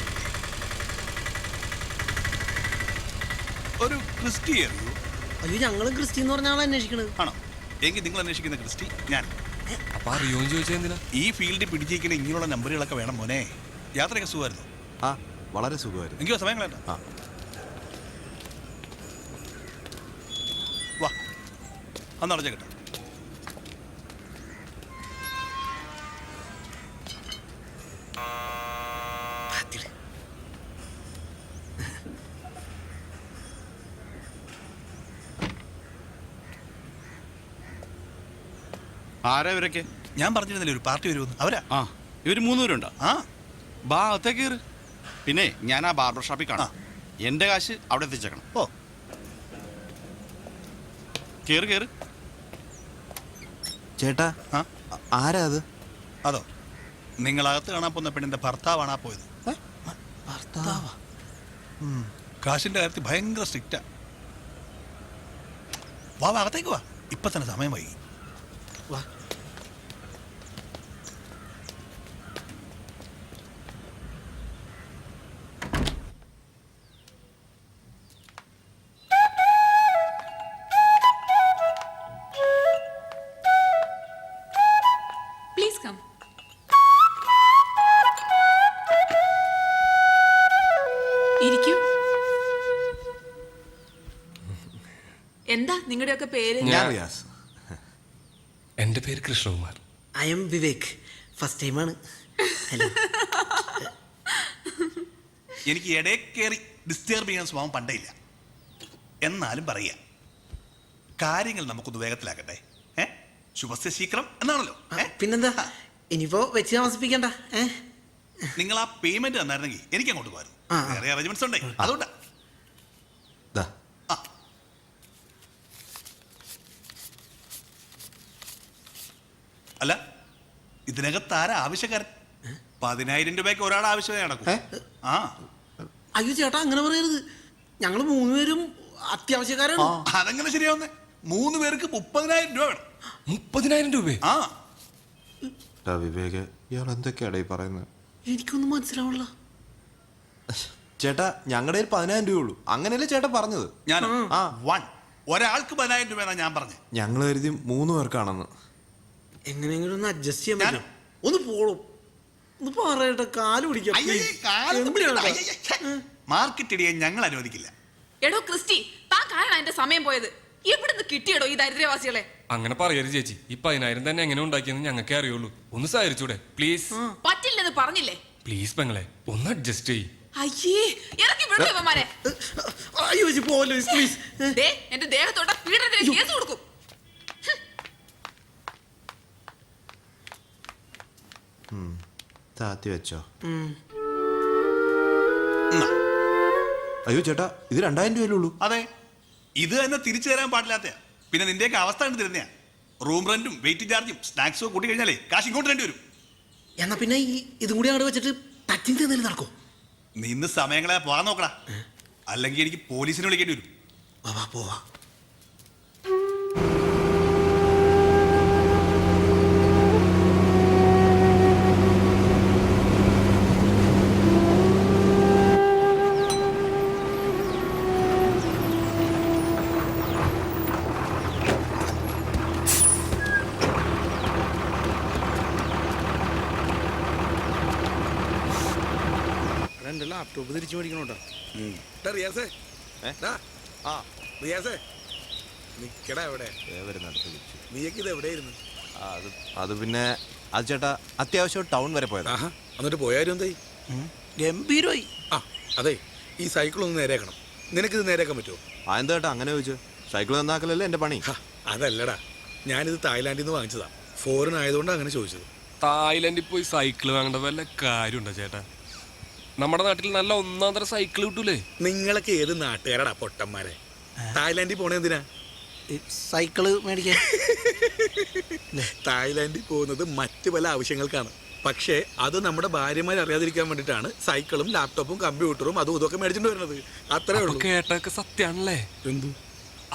ഒരു ക്രിസ്റ്റി അറിയൂ? അയ്യോ, ഞങ്ങളും ക്രിസ്റ്റി എന്ന് പറഞ്ഞ ആളെ അന്വേഷിക്കണത്. ആണോ? എങ്കിൽ നിങ്ങൾ അന്വേഷിക്കുന്ന ക്രിസ്റ്റി ഞാൻ. അപ്പൊ അറിയോന്ന് ചോദിച്ചാൽ എന്തിനാ? ഈ ഫീൽഡിൽ പിടിച്ചിരിക്കുന്ന ഇങ്ങനെയുള്ള നമ്പറുകളൊക്കെ വേണം മോനെ. യാത്രയൊക്കെ സുഖമായിരുന്നു? ആ വളരെ സുഖമായിരുന്നു. എങ്കിലോ സമയം കളയണ്ട. ആ വാ, അന്ന് അടച്ച കേട്ടോ. ആരാ ഇവരൊക്കെ? ഞാൻ പറഞ്ഞിരുന്നില്ലേ ഒരു പാർട്ടി വരുമെന്ന്. അവരാ? ആ, ഇവർ 3 പേരുണ്ടോ? ആ, ബാ അകത്തേക്ക് കയറ്. പിന്നെ ഞാൻ ആ ബാർബർ ഷോപ്പിൽ കാണാം. എൻ്റെ കാശ് അവിടെ എത്തിച്ചേക്കണം. ഓ, കയറ് കയറ്. ചേട്ടാ, ആരാ അത്? അതോ, നിങ്ങളകത്ത് കാണാൻ പോകുന്ന പെണ്ണിന്റെ ഭർത്താവാണ് ആ പോയത്. ഭർത്താവാ? കാശിന്റെ കാര്യത്തിൽ ഭയങ്കര സ്ട്രിക്റ്റാ. വാ, അകത്തേക്ക് വാ, ഇപ്പൊ തന്നെ സമയം വൈകി. വാ. Please come. ഇരിക്കൂ. എന്താ നിങ്ങളുടെയൊക്കെ പേര്? ഞാൻ റിയാസ്. എൻ്റെ പേര് Krishnakumar. I am Vivek, first ടൈമാണ്. ഹലോ. എനിക്ക് ഇടയിൽ കയറി ഡിസ്റ്റർബ് ചെയ്യാൻ സ്വഭാവം പണ്ടേ ഇല്ല. എന്നാലും പറയാ, കാര്യങ്ങൾ നമുക്കൊന്ന് വേഗത്തിലാക്കട്ടെ. ശുഭസ്യ ശീക്രം എന്നാണല്ലോ. പിന്നെന്താ, ഇനിയിപ്പോ വെച്ച് താമസിപ്പിക്കണ്ട. നിങ്ങൾ ആ പേയ്മെന്റ് തന്നായിരുന്നെങ്കിൽ എനിക്ക് അങ്ങോട്ട് പോകാം. വേറെ അറേഞ്ച്മെന്റ്സ് ഉണ്ടേ, അതുകൊണ്ടാ. അല്ല, ഇതിനകത്ത് ആരാ ആവശ്യക്കാരൻ? 10,000 രൂപയ്ക്ക് ഒരാൾ ആവശ്യമേ നടക്കും. ആ അയ്യോ ചേട്ടാ, അങ്ങനെ പറയരുത്. ഞങ്ങൾ 3 പേരും അത്യാവശ്യക്കാരാണ്. അതെങ്ങനെ ശരിയാവുന്നേ? 3 പേർക്ക് 30,000 രൂപ വേണം. 30,000 രൂപ? ആ വിവേക്, ഇയാൾ എന്തൊക്കെയാടാ ഈ പറയുന്നത്? എനിക്കൊന്നും മനസ്സിലാവണില്ല. ചേട്ടാ, ഞങ്ങളുടെ കയ്യിൽ 10,000 രൂപയുള്ളൂ. അങ്ങനെയല്ലേ ചേട്ടാ പറഞ്ഞത്? ഞാൻ ഒരാൾക്ക് 10,000 രൂപ ഞാൻ പറഞ്ഞു. ഞങ്ങൾ കരുതി 3 പേർക്കാണെന്ന്. എങ്ങനെയെങ്കിലും ഒന്ന് അഡ്ജസ്റ്റ് ചെയ്യാൻ പറ്റും? ഒന്ന് പോളും, ഒന്ന് പറയട്ടെ, കാല് പിടിക്കാം. മാർക്കറ്റ് ഇടിയാൻ ഞങ്ങൾ അനുവദിക്കില്ല. എടോ ക്രിസ്റ്റി, താൻ കാരണം എന്റെ സമയം പോയത്. എവിടുന്ന് കിട്ടിയടോ ഈ ദരിദ്രവാസികളെ? അങ്ങനെ പറയരുത് ചേച്ചി. ഈ 10,000 തന്നെ എങ്ങനെ ഉണ്ടാക്കിയെന്ന് ഞങ്ങൾക്കേ അറിയുള്ളൂ. ഒന്ന് സഹരിച്ചൂടെ പ്ലീസ്? പറ്റില്ലെന്ന് പറഞ്ഞില്ലേ? പ്ലീസ് പെങ്ങളെ, ഒന്ന് അഡ്ജസ്റ്റ് ചെയ്യ്. അയ്യേ, ഇറക്കി വിടൂ ഇവന്മാരെ. അയ്യോ പോലെ പ്ലീസ്. ദേ, എന്റെ ദേഹത്തോടെ പീഡനത്തിന് കേസ് കൊടുക്കും. താത്തി വെച്ചോ. അയ്യോ ചേട്ടാ, ഇത് 2,000 രൂപയല്ലേ? അതെ, ഇത് തന്നെ തിരിച്ചു തരാൻ പാടില്ലാത്ത. പിന്നെ നിന്റെയൊക്കെ അവസ്ഥ കണ്ട് തരുന്നയാ. റൂം റെന്റും വെയിറ്റിംഗ് ചാർജും സ്നാക്സും കൂട്ടി കഴിഞ്ഞാലേ കാശ് ഇങ്ങോട്ട് വേണ്ടി വരും. എന്നാ പിന്നെ ഇതും കൂടി അവിടെ വെച്ചിട്ട് ടച്ചിങ് എന്തെങ്കിലും നടക്കോ? നിന്ന് സമയങ്ങളെ പോകാൻ നോക്കടാ, അല്ലെങ്കിൽ എനിക്ക് പോലീസിനെ വിളിക്കേണ്ടി വരും. പോവാ. എൻ്റെ ലാപ്ടോപ്പ് തിരിച്ചു മേടിക്കണോട്ടോ. റിയാസേ, റിയാസേ നിക്കടാ എവിടെ? നീയൊക്കെ ഇത് എവിടെയായിരുന്നു? അത് പിന്നെ അത് ചേട്ടാ, അത്യാവശ്യം ടൗൺ വരെ പോയതാ. എന്നിട്ട് പോയാലും എന്തായി? ഗംഭീരമായി. അതെ, ഈ സൈക്കിൾ ഒന്ന് നേരെയാക്കണം. നിനക്കിത് നേരെയാക്കാൻ പറ്റുമോ? എന്താ ചേട്ടാ അങ്ങനെ ചോദിച്ചു? സൈക്കിൾ നന്നാക്കലല്ലേ എൻ്റെ പണി. അതല്ലടാ, ഞാനിത് തായ്ലാൻഡിൽ നിന്ന് വാങ്ങിച്ചതാ. ഫോറിൻ ആയതുകൊണ്ട് അങ്ങനെ ചോദിച്ചത്. തായ്ലൻഡിൽ പോയി സൈക്കിൾ വാങ്ങേണ്ട വല്ല കാര്യമുണ്ടോ ചേട്ടാ? നമ്മുടെ നാട്ടിൽ നല്ല 1-ാം തരം സൈക്കിൾ കിട്ടൂലേ? നിങ്ങളൊക്കെ ഏത് നാട്ടുകാരടാ പൊട്ടന്മാരെ? തായ്ലാൻഡിൽ പോണേ എന്തിനാ? സൈക്കിള് മേടിക്കാൻ. തായ്ലാൻഡിൽ പോകുന്നത് മറ്റു പല ആവശ്യങ്ങൾക്കാണ്. പക്ഷേ അത് നമ്മുടെ ഭാര്യമാർ അറിയാതിരിക്കാൻ വേണ്ടിയിട്ടാണ് സൈക്കിളും ലാപ്ടോപ്പും കമ്പ്യൂട്ടറും അതും ഇതൊക്കെ മേടിച്ചിട്ട് വരുന്നത്. അത്രേ ഉള്ളൂ. കേട്ടൊക്കെ സത്യാണല്ലേ? എന്തു?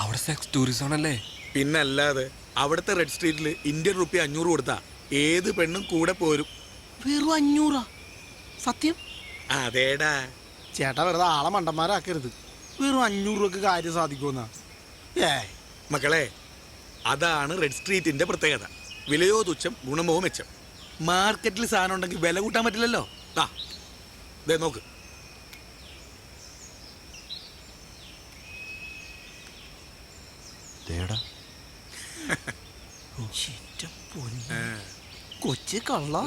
അവിടെ സെക്സ് ടൂറിസം ആണല്ലേ? പിന്നല്ലാതെ. അവിടുത്തെ റെഡ് സ്ട്രീറ്റിൽ Indian രൂപ 500 കൊടുത്താ ഏത് പെണ്ണും കൂടെ പോരും. വെറും 500? സത്യം? അതേടാ ചേട്ടാ, വെറുതെ ആളെ മണ്ടന്മാരാക്കരുത്. വെറും 500 രൂപക്ക് കാര്യം സാധിക്കുമെന്നാ? മക്കളെ, അതാണ് റെഡ് സ്ട്രീറ്റിന്റെ പ്രത്യേകത. വിലയോ തുച്ഛം, ഗുണമോ മെച്ചം. മാർക്കറ്റിൽ സാധനം ഉണ്ടെങ്കിൽ വില കൂട്ടാൻ പറ്റില്ലല്ലോ. ദേ നോക്ക്. കൊച്ചു കള്ള.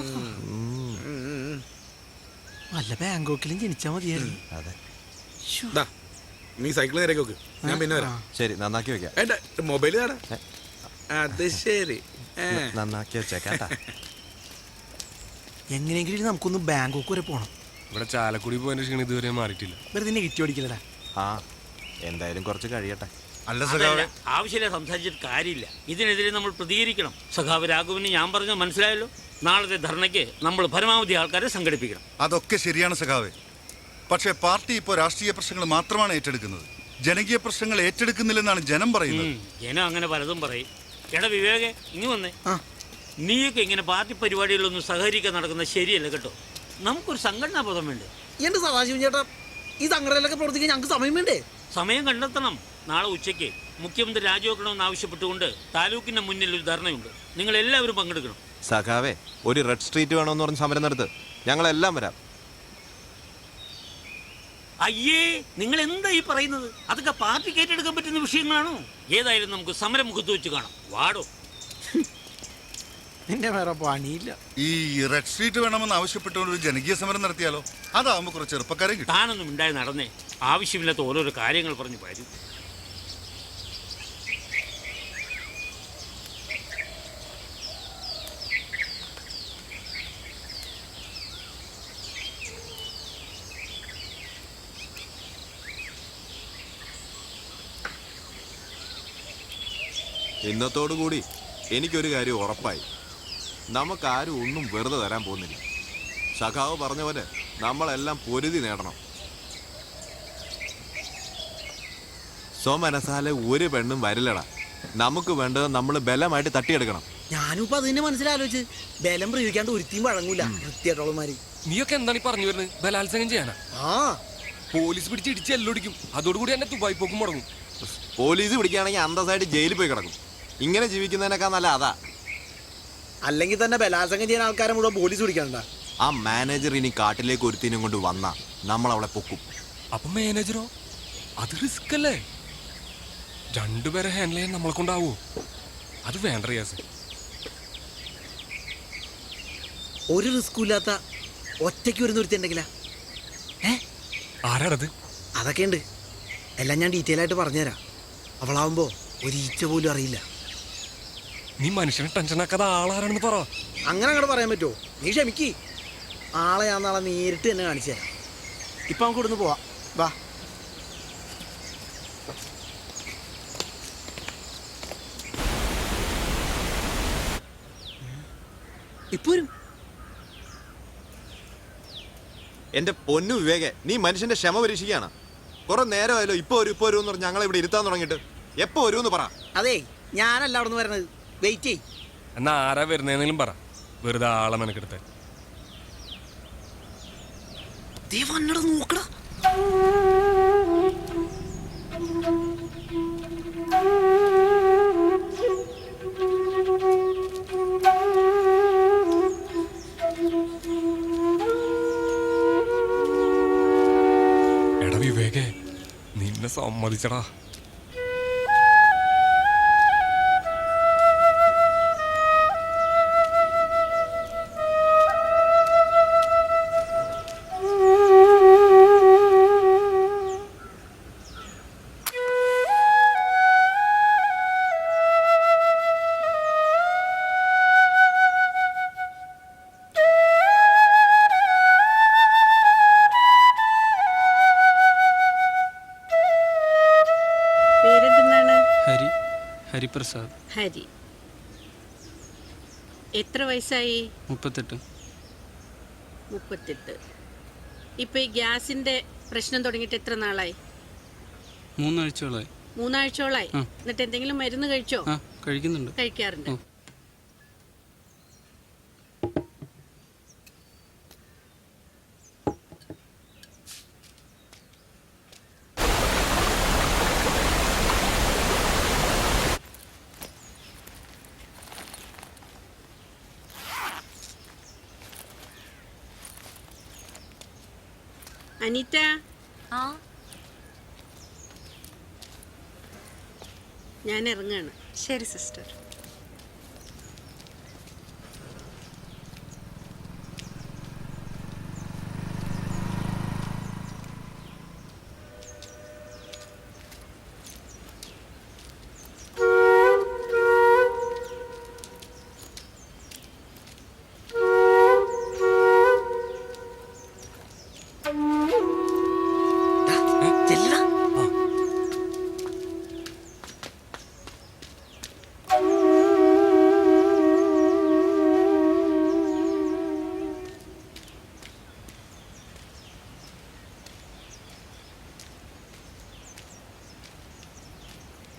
വല്ല ബാങ്കോക്കിലും ജനിച്ചാ മതിയായിരുന്നു. അതെ. നീ സൈക്കിൾ നേരേക്ക് നോക്ക്, ഞാൻ പിന്നെ വരാം. ശരി, നന്നാക്കി വെക്കാം. മൊബൈൽ തരാ. അത് ശരി, നന്നാക്കി വെച്ചേക്കാട്ടാ. എങ്ങനെയെങ്കിലും നമുക്കൊന്ന് ബാങ്കോക്ക് വരെ പോണം. ഇവിടെ ചാലക്കുടി പോയതിന്റെ ക്ഷീണം ഇതുവരെ മാറിയിട്ടില്ല. വെറുതെ നെഗറ്റീവ് അടിക്കില്ലടാ. എന്തായാലും കുറച്ച് കഴിയട്ടെ. ആവശ്യമില്ല സംസാരിച്ചിട്ട് കാര്യമില്ല. ഇതിനെതിരെ നമ്മൾ പ്രതികരിക്കണം. സഖാവ് രാഘവന് ഞാൻ പറഞ്ഞത് മനസ്സിലായല്ലോ. നാളത്തെ ധർണയ്ക്ക് നമ്മൾ പരമാവധി ആൾക്കാരെ സംഘടിപ്പിക്കണം. അതൊക്കെ ശരിയാണ് സഖാവേ. പക്ഷേ പാർട്ടി ഇപ്പോൾ രാഷ്ട്രീയ പ്രശ്നങ്ങൾ മാത്രമാണ് ഏറ്റെടുക്കുന്നത്. ജനകീയ പ്രശ്നങ്ങൾ ഏറ്റെടുക്കുന്നില്ലെന്നാണ് ജനം പറയുന്നത്. ജനം അങ്ങനെ പലതും പറയും. എടാ വിവേകെ, ഇനി വന്നേ. നീയൊക്കെ ഇങ്ങനെ പാർട്ടി പരിപാടികളിലൊന്നും സഹകരിക്കാൻ നടക്കുന്നത് ശരിയല്ല കേട്ടോ. നമുക്കൊരു സംഘടനാ ബോധം വേണ്ടേ? എന്റെ സദാശിവൻ ചേട്ടാ, ഈ സംഘടനയിലൊക്കെ പ്രവർത്തിക്കാൻ ഞങ്ങൾക്ക് സമയം വേണ്ടേ? സമയം കണ്ടെത്തണം. നാളെ ഉച്ചയ്ക്ക് മുഖ്യമന്ത്രി രാജിവെക്കണമെന്ന് ആവശ്യപ്പെട്ടുകൊണ്ട് താലൂക്കിന്റെ മുന്നിൽ ഒരു ധർണയുണ്ട്. നിങ്ങൾ എല്ലാവരും പങ്കെടുക്കണം. സഖാവേ, ഒരു റെഡ് സ്ട്രീറ്റ് വേണമെന്ന് പറഞ്ഞ് സമരം നടത്ത്. ഞങ്ങളെല്ലാം വരാം. അയ്യേ, നിങ്ങൾ എന്താ ഈ പറയുന്നത്? അതൊക്കെ പാർട്ടിക്ക് ഏറ്റെടുക്കാൻ പറ്റുന്ന വിഷയങ്ങളാണോ? ഏതായാലും നമുക്ക് സമരം മുഖത്ത് വെച്ച് കാണാം. വാടോ. നിന്റെ വേറെ പണിയില്ല. ഈ റെഡ് സ്ട്രീറ്റ് വേണമെന്ന് ആവശ്യപ്പെട്ടുകൊണ്ട് ഒരു ജനകീയ സമരം നടത്തിയാലോ? അതാവുമ്പോ കുറച്ച് ചെറുപ്പക്കാരെ കിട്ടും. താനൊന്നും ഉണ്ടായി നടന്നേ. ആവശ്യമില്ലാത്ത ഓരോരോ കാര്യങ്ങൾ പറഞ്ഞു വരും. ഇന്നത്തോടുകൂടി എനിക്കൊരു കാര്യം ഉറപ്പായി. നമുക്കാരും ഒന്നും വെറുതെ തരാൻ പോകുന്നില്ല. സഖാവ് പറഞ്ഞ പോലെ നമ്മളെല്ലാം പൊരുതി നേടണം. സ്വമനസാലെ ഒരു പെണ്ണും വരില്ലടാ. നമുക്ക് വേണ്ടത് നമ്മൾ ബലമായിട്ട് തട്ടിയെടുക്കണം. ഞാനും ഇപ്പൊ അതിനെ മനസ്സിലാലോചിച്ച് ബലം പ്രയോഗിക്കാണ്ട് ഒരുത്തിയും വഴങ്ങൂല വൃത്തിയായിട്ടുള്ളമാര്. നീയൊക്കെ എന്താണ് ഈ പറഞ്ഞു വരുന്നത്? ബലാത്സംഗം ചെയ്യാനാ? ആ പോലീസ് പിടിച്ച് ഇടിച്ച് എല്ലൊടിക്കും. അതോടുകൂടി എന്നെ ദുബായ് പോക്കും മുടങ്ങും. പോലീസ് പിടിക്കുകയാണെങ്കിൽ അന്തസ്സായിട്ട് ജയിലിൽ പോയി കിടക്കും. ഇങ്ങനെ ജീവിക്കുന്നതിനേക്കാൾ നല്ല അതാ. അല്ലെങ്കിൽ തന്നെ ബലാത്സംഗം ചെയ്യുന്ന ആൾക്കാരെ മുഴുവൻ പോലീസ് പിടിക്കാനുണ്ടാ. ആ മാനേജർ ഇനി കാട്ടിലേക്ക് ഒരുത്തിനും കൊണ്ട് വന്നാ നമ്മൾ അവളെ പൊക്കും. അപ്പൊ മാനേജറോ? അത് റിസ്ക് അല്ലേ? രണ്ടുപേരെ ഹാൻഡിൽ ചെയ്യാൻ നമ്മളെ കൊണ്ടാവോ? അത് വേണ്ട റിയാസ്. ഒരു റിസ്കും ഇല്ലാത്ത ഒറ്റയ്ക്ക് വരുന്ന ഒരുത്തുണ്ടെങ്കിലാ? ആരാടത്? അതൊക്കെ ഉണ്ട്. എല്ലാം ഞാൻ ഡീറ്റെയിൽ ആയിട്ട് പറഞ്ഞുതരാം. അവളാവുമ്പോ ഒരു ഈച്ച പോലും അറിയില്ല. നീ മനുഷ്യനെ ടെൻഷനാക്കാതെ ആളാരാണെന്ന് പറ. അങ്ങനെ അങ്ങോട്ട് പറയാൻ പറ്റുമോ? നീ ക്ഷമിക്ക്. ആളെ ഞാൻ നാളെ നേരിട്ട് തന്നെ കാണിച്ചു തരാം. ഇപ്പൊ നമുക്ക് ഇവിടുന്ന് പോവാം. വാ. ഇപ്പൊ വരും. എന്റെ പൊന്നു വിവേകെ, നീ മനുഷ്യന്റെ ക്ഷമ പരീക്ഷിക്കുകയാണ്. കുറെ നേരമായല്ലോ ഇപ്പൊ വരും എന്ന് പറഞ്ഞ് ഞങ്ങളെ ഇവിടെ ഇരുത്താൻ തുടങ്ങിയിട്ട്. എപ്പോ വരുമെന്ന് പറ. അതെ, ഞാനല്ല അവിടെ നിന്ന് വരണത്. വെയിറ്റ് ചെയ്. എന്നാ ആരാ വരുന്നേന്നെങ്കിലും പറ. വെറുതെ ആളെ മെനക്കെടുത്ത്. നോക്കടാ. എടാ വിവേകെ, നിന്നെ സമ്മതിച്ചടാ. ഹരിപ്രസാദ്. ഹരി. എത്ര വയസ്സായി? 38. 38. ഇപ്പൊ ഈ ഗ്യാസിന്റെ പ്രശ്നം തുടങ്ങിയിട്ട് എത്ര നാളായി? 3 ആഴ്ചകളായി. 3 ആഴ്ചയോളായി. എന്നിട്ട് എന്തെങ്കിലും മരുന്ന് കഴിച്ചോ? കഴിക്കുന്നുണ്ട്. കഴിക്കാറുണ്ട്. അനിത, ഞാൻ ഇറങ്ങാണ്. ശരി സിസ്റ്റർ.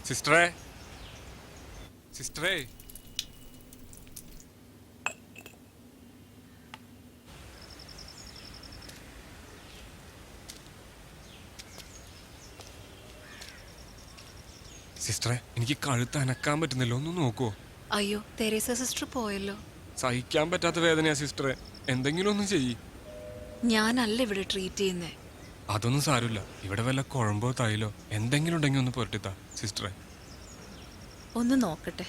സിസ്റ്ററേ, സിസ്റ്ററേ, സിസ്റ്ററെ, എനിക്ക് കഴുത്ത് അനക്കാൻ പറ്റുന്നില്ല. ഒന്ന് നോക്കുവോ? അയ്യോ, തെരേസ സിസ്റ്റർ പോയല്ലോ. സഹിക്കാൻ പറ്റാത്ത വേദനയാ സിസ്റ്ററെ. എന്തെങ്കിലും ഒന്ന് ചെയ്യ്. ഞാനല്ല ഇവിടെ ട്രീറ്റ് ചെയ്യുന്നേ. അതൊന്നും സാരമില്ല. ഇവിടെ വല്ല കുഴമ്പോ തൈലോ എന്തെങ്കിലും ഉണ്ടെങ്കിൽ ഒന്ന് പുരട്ടിത്താ സിസ്റ്ററെ. ഒന്ന് നോക്കട്ടെ.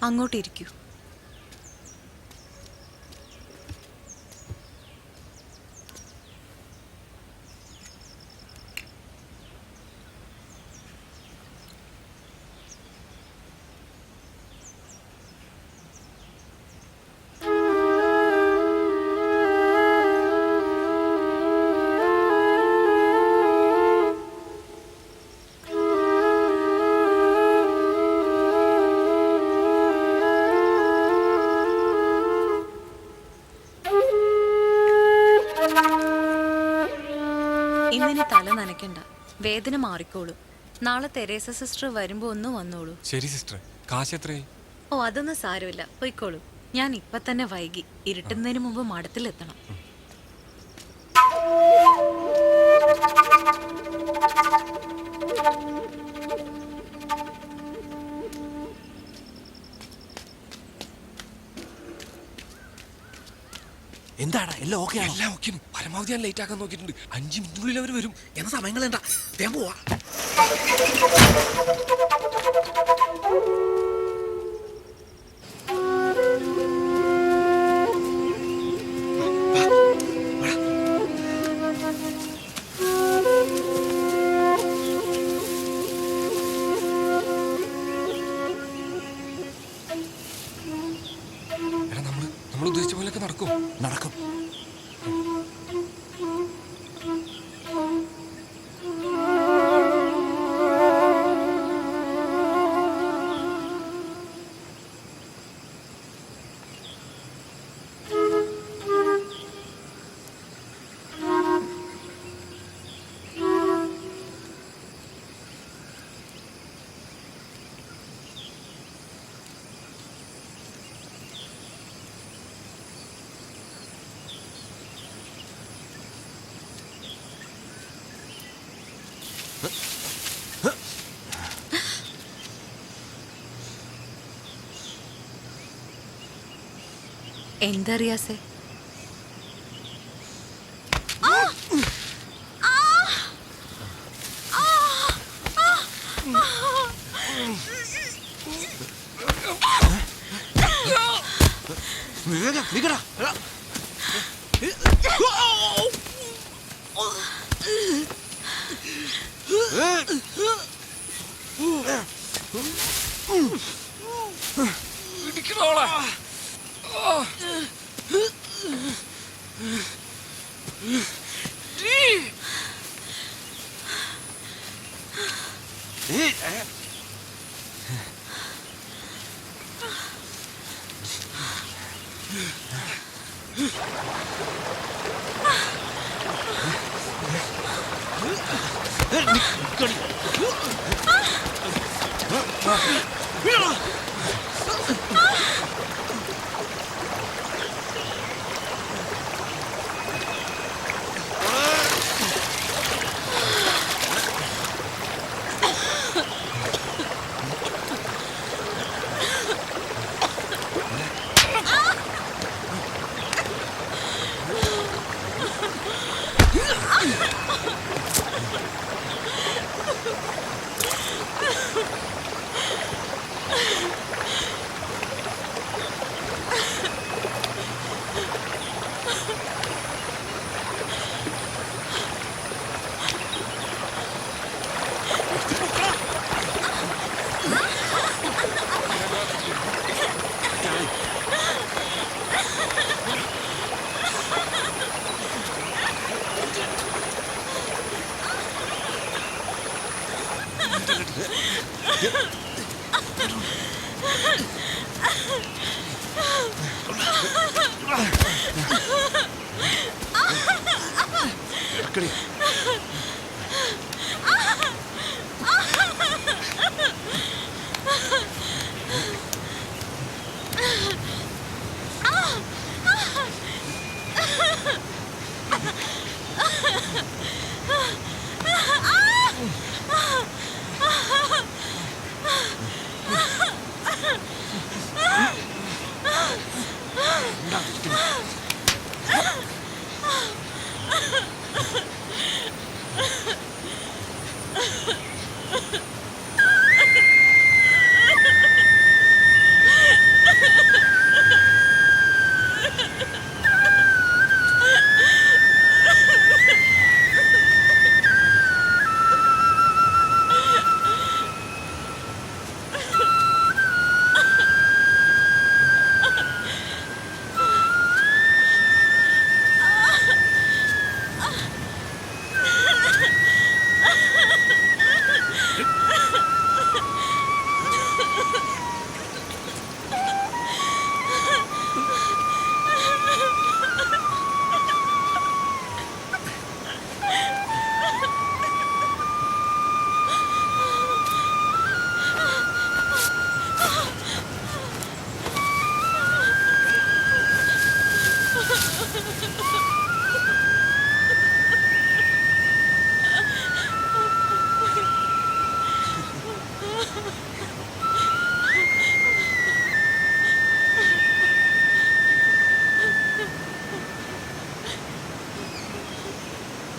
അങ്ങോട്ടിരിക്കൂ. ഇന്നിനി തല നനയ്ക്കണ്ട, വേദന മാറിക്കോളൂ. നാളെ തെരേസ സിസ്റ്റർ വരുമ്പോ ഒന്ന് വന്നോളൂ. ശരി സിസ്റ്റർ. കാശ് എത്രയായി? ഓ, അതൊന്നും സാരമില്ല, പോയിക്കോളൂ. ഞാൻ ഇപ്പൊ തന്നെ വൈകി. ഇരുട്ടുന്നതിന് മുമ്പ് മഠത്തിലെത്തണം. എന്താടാ എല്ലാം ഓക്കെ ആണോ? എല്ലാം ഓക്കെ. പരമാവധി ഞാൻ ലേറ്റ് ആക്കാൻ നോക്കിയിട്ടുണ്ട്. 5 മിനിറ്റിനുള്ളിൽ അവർ വരും. എന്ന സമയങ്ങൾ എന്താ വേഗം പോവാ. എടാ, നമ്മൾ ഉദ്ദേശിച്ച പോലെയൊക്കെ നടക്കും. നടക്കും. എന്താ റിയാസേ?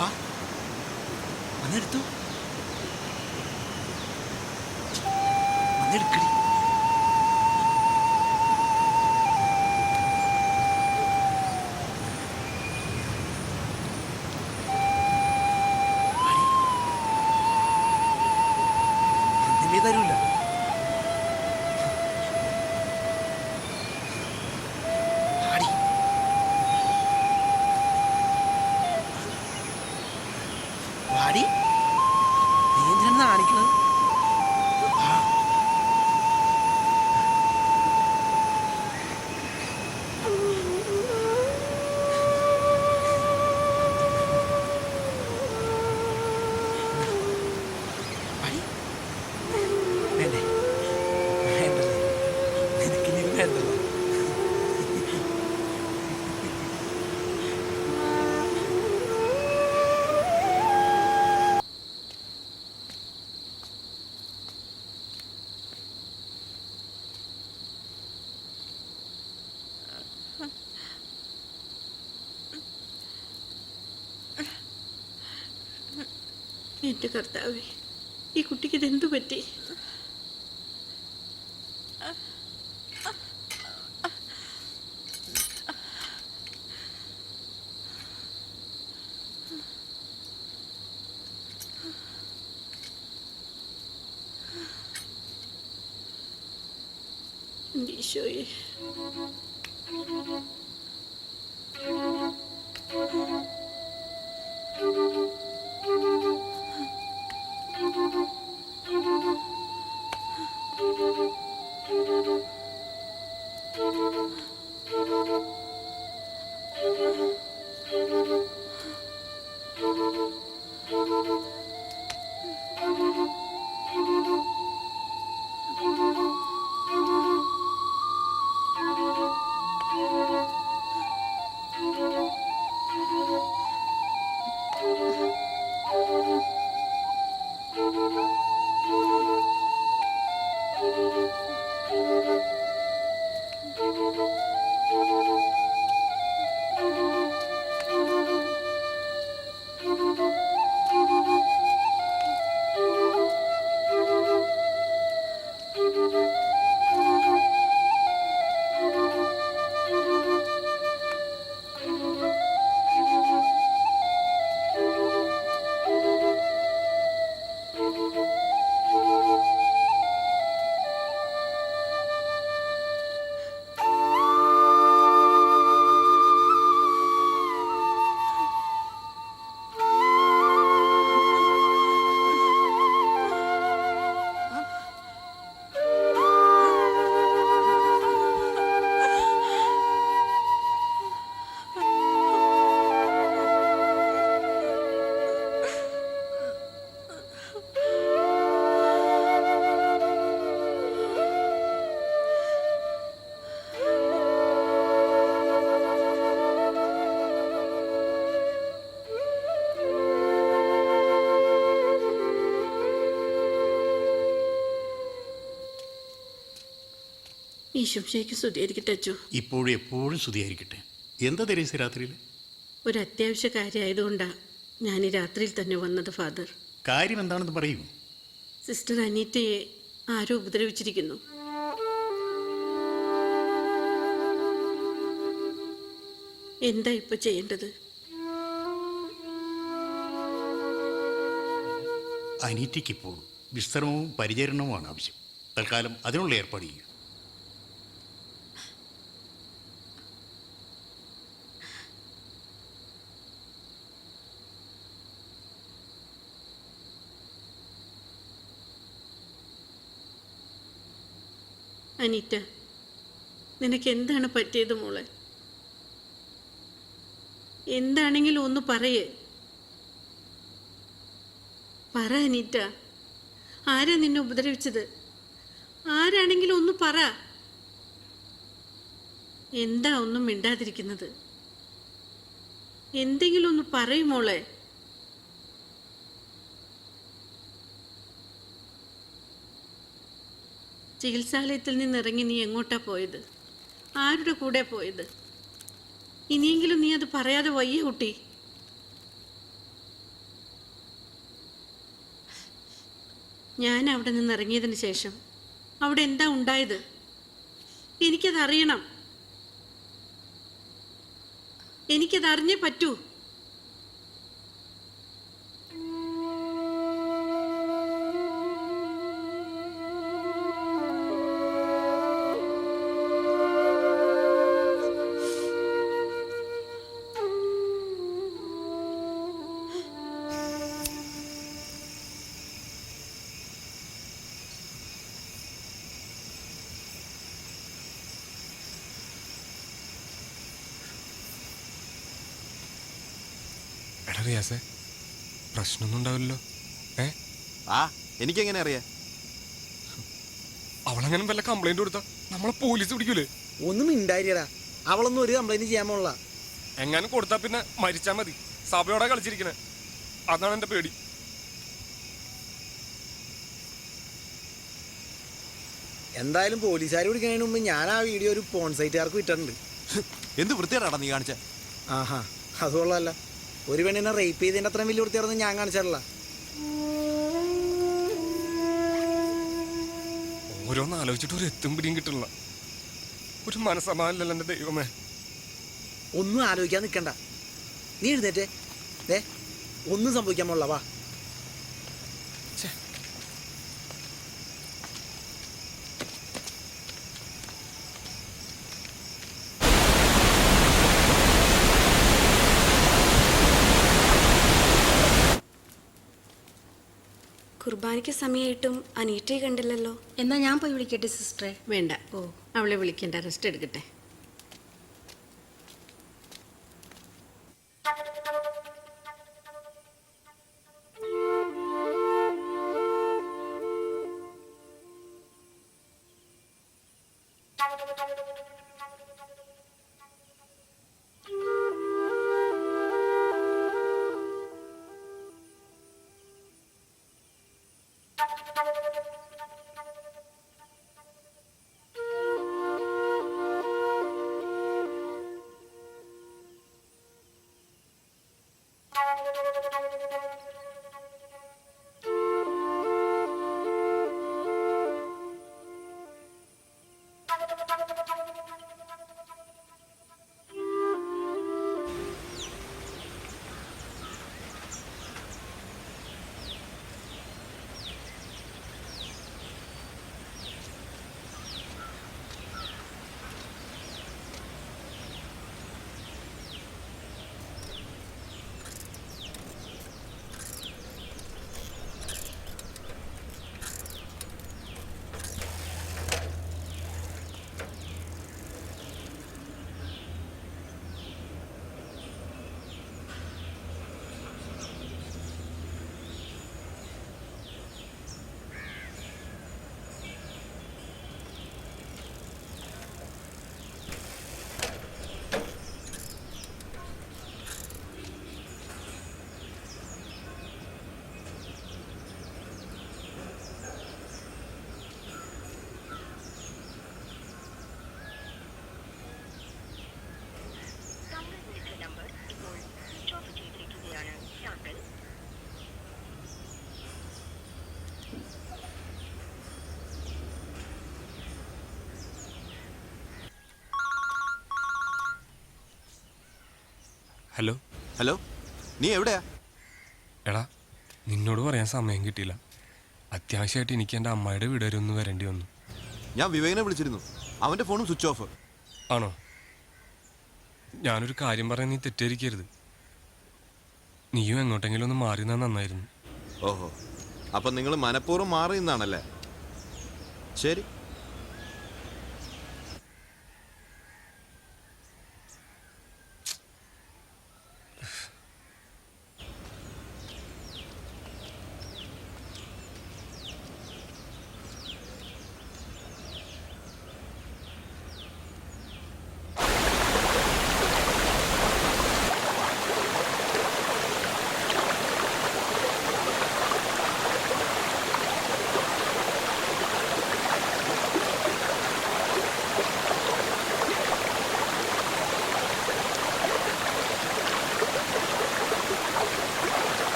വാ വന്നെടുത്തു വന്നെടുക്കടി. തരൂല്ല. വാടി, നീ എന്തിനാണ് നാണിക്കണത്? എൻ്റെ കർത്താവേ, ഈ കുട്ടിക്ക് ഇതെന്തു പറ്റി? എൻ്റെ ഈശോയെ, ഈശോയ്ക്ക് സ്തുതിയായിരിക്കട്ടെ അച്ചോ. ഇപ്പോഴും എപ്പോഴും സ്തുതിയായിരിക്കട്ടെ. എന്താ തെരേസ രാത്രിയിൽ? ഒരു അത്യാവശ്യ കാര്യമായതുകൊണ്ടാണ് ഞാൻ ഈ രാത്രിയിൽ തന്നെ വന്നത് ഫാദർ. കാര്യം എന്താണെന്ന് പറയൂ. സിസ്റ്റർ അനീറ്റയെ ആരോ ഉപദ്രവിച്ചിരിക്കുന്നു. എന്താ ഇപ്പൊ ചെയ്യേണ്ടത്? അനീറ്റയ്ക്കിപ്പോൾ വിശ്രമവും പരിചരണവുമാണ് ആവശ്യം. തൽക്കാലം അതിനുള്ള ഏർപ്പാട് ചെയ്യുക. അനീറ്റ, നിനക്ക് എന്താണ് പറ്റിയത് മോളെ? എന്താണെങ്കിലും ഒന്ന് പറയേ. പറ അനീറ്റ, ആരാ നിന്നെ ഉപദ്രവിച്ചത്? ആരാണെങ്കിലും ഒന്ന് പറ. എന്താ ഒന്നും മിണ്ടാതിരിക്കുന്നത്? എന്തെങ്കിലും ഒന്ന് പറയും മോളെ. ചികിത്സാലയത്തിൽ നിന്നിറങ്ങി നീ എങ്ങോട്ടാ പോയത്? ആരുടെ കൂടെ പോയത്? ഇനിയെങ്കിലും നീ അത് പറയാതെ വയ്യ കുട്ടി. ഞാൻ അവിടെ നിന്ന് ഇറങ്ങിയതിന് ശേഷം അവിടെ എന്താ ഉണ്ടായത്? എനിക്കതറിയണം. എനിക്കതറിഞ്ഞേ പറ്റൂ. എടാ റിയാസേ, പ്രശ്നമൊന്നും ഉണ്ടാവില്ലല്ലോ? ആ എനിക്കെങ്ങനെ അറിയാം? അവളങ്ങനെ വല്ല കംപ്ലൈന്റ് കൊടുത്താ നമ്മളെ പോലീസ് പിടിക്കൂലേ? ഒന്നും ഉണ്ടായില്ലടാ, അവളൊന്നും ഒരു കംപ്ലൈന്റ് ചെയ്യാൻ പോലുള്ള. എങ്ങനെ കൊടുത്താ പിന്നെ മരിച്ചാ മതി. സഭയോടെ കളിച്ചിരിക്കണേ, അതാണ് എന്റെ പേടി. എന്തായാലും പോലീസുകാർ പിടിക്കുന്നതിന് മുമ്പ് ഞാൻ ആ വീഡിയോ ഒരു പോൺ സൈറ്റുകാർക്ക് വിട്ടിട്ടുണ്ട്. എന്ത് വൃത്തിയാടാ നീ കാണിച്ച? ആഹാ, അതുകൊള്ളല്ല. ഒരു പെണ്ണിനെ റേപ്പ് ചെയ്തതിൻ്റെ അത്രയും വലിയ വൃത്തിയാണെന്ന് ഞാൻ കാണിച്ചിട്ടില്ല. ഓരോന്ന് ആലോചിച്ചിട്ട് ഒരു എത്തും പിടിയും കിട്ടില്ല. ഒരു മനസ്സമാനല്ലോ എന്റെ ദൈവമേ. ഒന്നും ആലോചിക്കാൻ നിൽക്കണ്ട, നീ എഴുന്നേറ്റേ. ഒന്നും സംഭവിക്കാൻ പോലുള്ള, വാ. കുർബാനയ്ക്ക് സമയമായിട്ടും അനീറ്റയെ കണ്ടില്ലല്ലോ. എന്നാ ഞാൻ പോയി വിളിക്കട്ടെ സിസ്റ്ററെ? വേണ്ട, അവളെ വിളിക്കണ്ട, റെസ്റ്റ് എടുക്കട്ടെ. ഹലോ ഹലോ, നീ എവിടെയാ? എടാ, നിന്നോട് പറയാൻ സമയം കിട്ടിയില്ല. അത്യാവശ്യമായിട്ട് എനിക്ക് എൻ്റെ അമ്മായിയുടെ വീട് വരെ ഒന്ന് വരേണ്ടി വന്നു. ഞാൻ വിവേകനെ വിളിച്ചിരുന്നു, അവന്റെ ഫോണും സ്വിച്ച് ഓഫ്. ആണോ? ഞാനൊരു കാര്യം പറയാൻ നീ തെറ്റിദ്ധരിക്കരുത്. നീയും എങ്ങോട്ടെങ്കിലും ഒന്ന് മാറി നിന്നാൽ നന്നായിരുന്നു. ഓഹോ, അപ്പൊ നിങ്ങൾ മനഃപൂർവ്വം മാറി നിന്നാണല്ലേ? ശരി.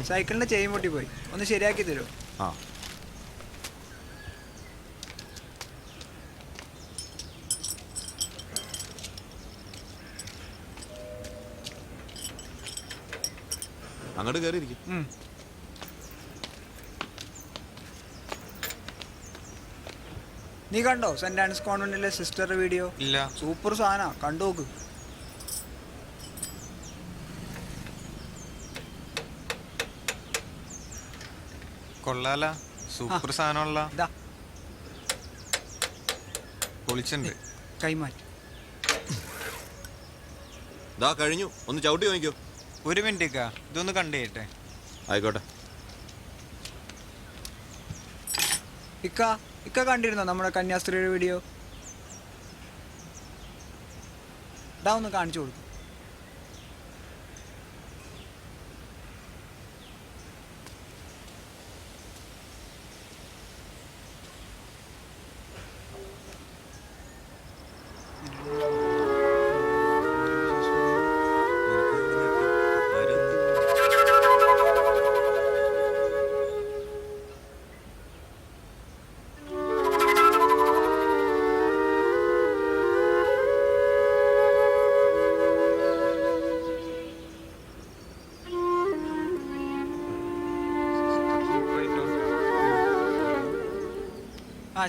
സൈക്കിളിന്റെ ചെയിൻ പൊട്ടി പോയി, ഒന്ന് ശരിയാക്കി തരുമോ? ആ അങ്ങോട്ട് കയറിയിരിക്കും. നീ കണ്ടോ സെന്റ് ആൻസ് കോൺവെന്റിലെ സിസ്റ്ററുടെ വീഡിയോ? ഇല്ല. സൂപ്പർ സാധന, കണ്ടു നോക്ക്. കൊള്ളാല, സൂപ്പർ സാധനമുള്ള പൊളിച്ചുണ്ട്. കൈമാറ്റി. ദാ കഴിഞ്ഞു, ഒന്ന് ചവിട്ടി നോക്കിയോ. ഒരു മിനിറ്റ് ഇതൊന്ന് കണ്ടേട്ടെ. ആയിക്കോട്ടെ. ഇക്ക കണ്ടിരുന്നോ നമ്മുടെ കന്യാസ്ത്രീയുടെ വീഡിയോ? ഒന്ന് കാണിച്ചു കൊടുക്കും.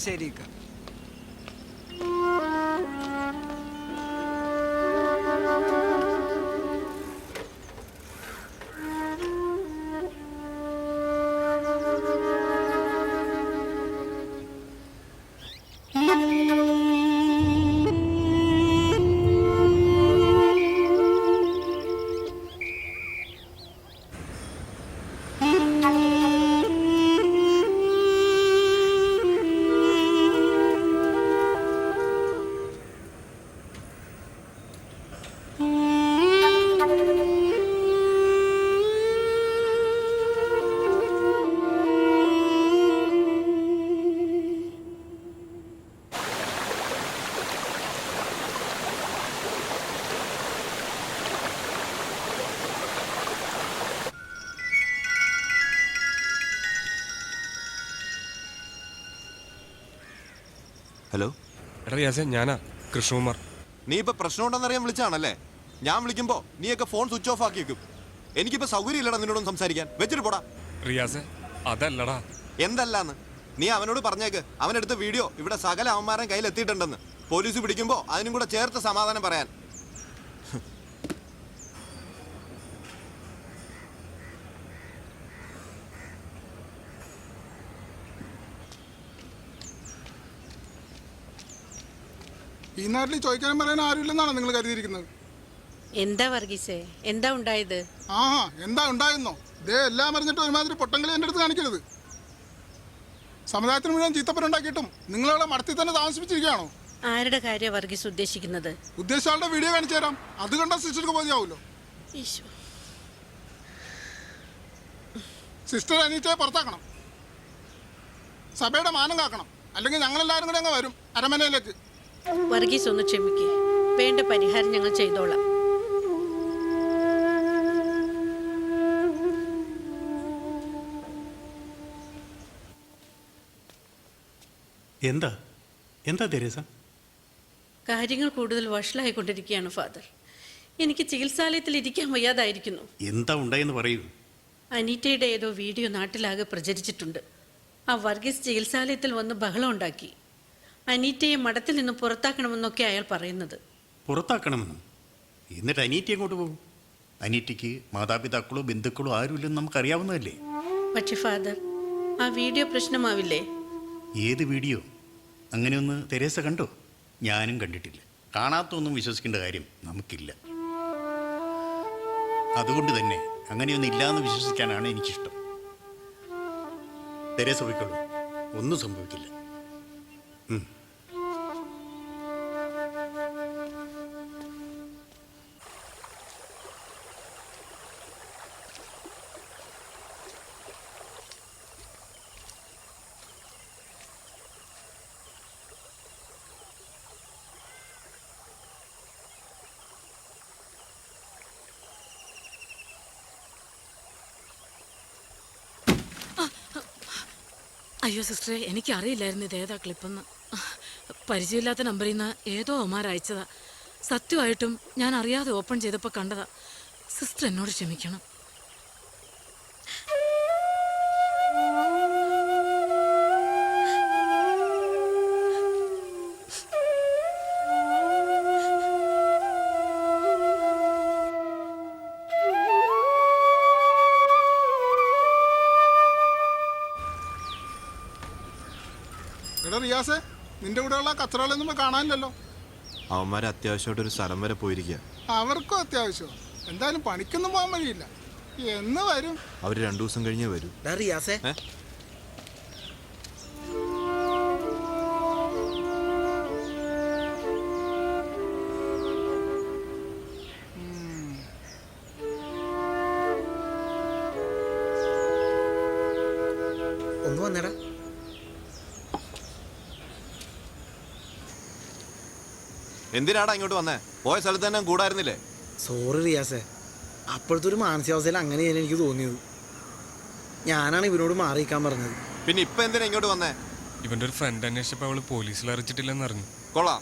ശരി ഇക്ക. ഹലോ, എടാ റിയാസെ, ഞാനാ കൃഷ്ണകുമാർ. നീ ഇപ്പൊ പ്രശ്നം ഉണ്ടെന്നറിയാൻ വിളിച്ചാണല്ലേ? ഞാൻ വിളിക്കുമ്പോ നീയൊക്കെ ഫോൺ സ്വിച്ച് ഓഫ് ആക്കി വെക്കും. എനിക്കിപ്പോ സൗകര്യം ഇല്ലടാ നിന്നോടൊന്നും സംസാരിക്കാൻ. വെച്ചിട്ട് പോടാ. റിയാസെ, അതല്ലടാ. എന്തല്ലാന്ന്? നീ അവനോട് പറഞ്ഞേക്ക്, അവനെടുത്ത വീഡിയോ ഇവിടെ സകല അവന്മാരെ കയ്യിൽ എത്തിയിട്ടുണ്ടെന്ന്. പോലീസ് പിടിക്കുമ്പോ അതിനും കൂടെ ചേർത്ത് സമാധാനം പറയാൻ. ഈ നാട്ടിൽ ചോദിക്കാനും പറയാൻ ആരുമില്ലെന്നാണ് നിങ്ങൾ കരുതിയിരിക്കുന്നത്? എന്താ വർഗീസേ, എന്താ ഉണ്ടായത്? എന്താ ഉണ്ടായെന്നോ? ദേ എല്ലാം അറിഞ്ഞിട്ട് ഒരുമാതിരി പൊട്ടങ്ങളെ എൻ്റെ അടുത്ത് കാണിക്കരുത്. സമുദായത്തിന് മുഴുവൻ ചീത്തപ്പനുണ്ടാക്കിയിട്ടും നിങ്ങളവിടെ മടത്തിൽ തന്നെ താമസിപ്പിച്ചിരിക്കുകയാണോ? ആരുടെ കാര്യം വർഗീസ് ഉദ്ദേശിക്കുന്നത്? ഉദ്ദേശിച്ചാളുടെ വീഡിയോ കാണിച്ചു തരാം, അത് കണ്ടാൽ സിസ്റ്റർക്ക് ബോധ്യമാവുമല്ലോ. സിസ്റ്റർ അനീറ്റയെ പുറത്താക്കണം, സഭയുടെ മാനം കാക്കണം, അല്ലെങ്കിൽ ഞങ്ങളെല്ലാവരും കൂടെ അങ്ങ് വരും അരമനയിലേക്ക്. വർഗീസ് ഒന്ന് ക്ഷമിക്കേ, വേണ്ട പരിഹാരം ഞങ്ങൾ ചെയ്തോളാം. എന്താ എന്താ തെരേസ? കാര്യങ്ങൾ കൂടുതൽ വഷളായിക്കൊണ്ടിരിക്കുകയാണ് ഫാദർ. എനിക്ക് ചികിത്സാലയത്തിൽ ഇരിക്കാൻ വയ്യാതായിരിക്കുന്നു. എന്താ ഉണ്ടായെന്ന് പറയൂ. അനീറ്റയുടെ ഏതോ വീഡിയോ നാട്ടിലാകെ പ്രചരിച്ചിട്ടുണ്ട്. ആ വർഗീസ് ചികിത്സാലയത്തിൽ വന്ന് ബഹളം ഉണ്ടാക്കി. അനീറ്റയെ മഠത്തിൽ നിന്ന് പുറത്താക്കണമെന്നൊക്കെ അയാൾ പറയുന്നത്. പുറത്താക്കണമെന്നും? എന്നിട്ട് അനീറ്റ എങ്ങോട്ട് പോകും? അനീറ്റയ്ക്ക് മാതാപിതാക്കളോ ബന്ധുക്കളോ ആരുമില്ലെന്ന് നമുക്കറിയാവുന്നതല്ലേ? പക്ഷെ ഫാദർ, ആ വീഡിയോ പ്രശ്നമാവില്ലേ? ഏത് വീഡിയോ? അങ്ങനെയൊന്ന് തെരേസ കണ്ടോ? ഞാനും കണ്ടിട്ടില്ല. കാണാത്തൊന്നും വിശ്വസിക്കേണ്ട കാര്യം നമുക്കില്ല. അതുകൊണ്ട് തന്നെ അങ്ങനെയൊന്നും ഇല്ലാന്ന് വിശ്വസിക്കാനാണ് എനിക്കിഷ്ടം. തെരേസ പോയിക്കോളൂ, ഒന്നും സംഭവിക്കില്ല. അയ്യോ സിസ്റ്ററെ, എനിക്കറിയില്ലായിരുന്നു ഇത് ഏതാ ക്ലിപ്പെന്ന്. പരിചയമില്ലാത്ത നമ്പറിൽ നിന്ന് ഏതോ ഒമാർ അയച്ചതാ. സത്യമായിട്ടും ഞാൻ അറിയാതെ ഓപ്പൺ ചെയ്തപ്പോൾ കണ്ടതാ. സിസ്റ്റർ എന്നോട് ക്ഷമിക്കണം. എടാ റിയാസേ, നിന്റെ കൂടെയുള്ള കച്ചറകളൊന്നും കാണാനില്ലല്ലോ. അവന്മാർ അത്യാവശ്യമായിട്ട് ഒരു സ്ഥലം വരെ പോയിരിക്കുക. അവർക്കും അത്യാവശ്യം. എന്തായാലും പണിക്കൊന്നും പോകാൻ വഴിയില്ല. എന്ന് വരും? അവർ 2 ദിവസം കഴിഞ്ഞേ വരൂ. റിയാസേ, ഒന്ന് വന്നേടാ. എന്തിനാടാ ഇങ്ങോട്ട് വന്നേ? പോയ സ്ഥലത്ത് തന്നെ കൂടായിരുന്നില്ലേ? സോറി റിയാസേ, അപ്പോഴത്തെ ഒരു മാനസികാവസ്ഥയിൽ അങ്ങനെയാണ് എനിക്ക് തോന്നിയത്. ഞാനാണ് ഇവരോട് മാറിയിക്കാൻ പറഞ്ഞത്. പിന്നെ ഇപ്പൊ എന്തിനാ ഇങ്ങോട്ട് വന്നേ? ഇവന്റെ ഒരു ഫ്രണ്ട് അന്വേഷിച്ചപ്പോ അവള് പോലീസിൽ അറിയിച്ചിട്ടില്ലെന്ന് അറിഞ്ഞു. കൊള്ളാം,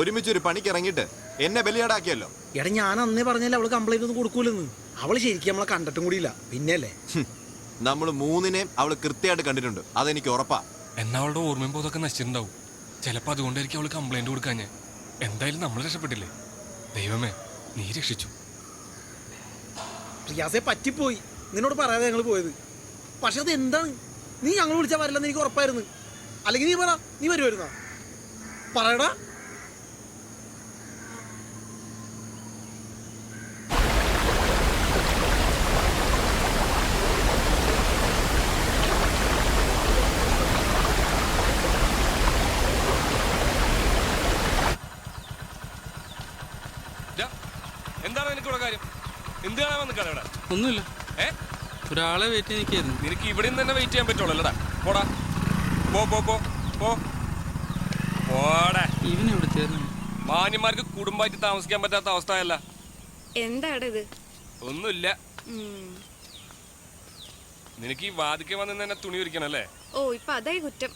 ഒരുമിച്ചൊരു പണിക്ക് ഇറങ്ങിയിട്ട് എന്നെ ബലിയാടാക്കിയല്ലോ. എടാ, ഞാൻ അന്നേ പറഞ്ഞല്ലേ അവള് കംപ്ലൈന്റ് ഒന്നും കൊടുക്കൂലെന്ന്. അവള് ശരിക്കും നമ്മളെ കണ്ടിട്ടും കൂടിയില്ല. പിന്നെയല്ലേ നമ്മൾ 3-നെയും അവള് കൃത്യമായിട്ട് കണ്ടിട്ടുണ്ട്, അതെനിക്ക് ഉറപ്പാ. എന്നാ അവളുടെ ഓർമ്മയും പോതൊക്കെ നശിച്ചിട്ടുണ്ടാവും. ചിലപ്പോ അതുകൊണ്ടായിരിക്കും അവള് കംപ്ലൈന്റ് കൊടുക്കാഞ്ഞേ. എന്തായാലും നമ്മൾ രക്ഷപ്പെട്ടില്ലേ? ദൈവമേ, നീ രക്ഷിച്ചു. റിയാസെ, പറ്റിപ്പോയി. നിന്നോട് പറയാതെ ഞങ്ങൾ പോയത്. പക്ഷെ അത് എന്താണ്, നീ ഞങ്ങൾ വിളിച്ചാൽ വരില്ലെന്ന് എനിക്ക് ഉറപ്പായിരുന്നു. അല്ലെങ്കിൽ നീ പറ, നീ വരുമായിരുന്നോ? പറയടാ. എന്താണ് എനിക്കുള്ള കാര്യം? എന്ത് കാണാൻ വന്നിട്ടാണ് ഇവിടെ? ഒന്നുമില്ല, ഒരാളെ വെയിറ്റ് ചെയ്തിരിക്കായിരുന്നു. നിനക്ക് ഇവിടെ നിന്ന് തന്നെ വെയിറ്റ് ചെയ്യാൻ പറ്റുള്ളൂടാ. പോടാ, പോ പോ പോ പോ പോടാ. ഇവനെവിടെ മാന്യന്മാർക്ക് കുടുംബമായിട്ട് താമസിക്കാൻ പറ്റാത്ത അവസ്ഥയല്ല. എന്താടാ ഇത്? ഒന്നുമില്ല. നിനക്ക് ഈ വാതിക്കെ വന്ന് തന്നെ തുണി ഉരിക്കണം അല്ലേ? ഓ, ഇപ്പൊ അതായി കുറ്റം.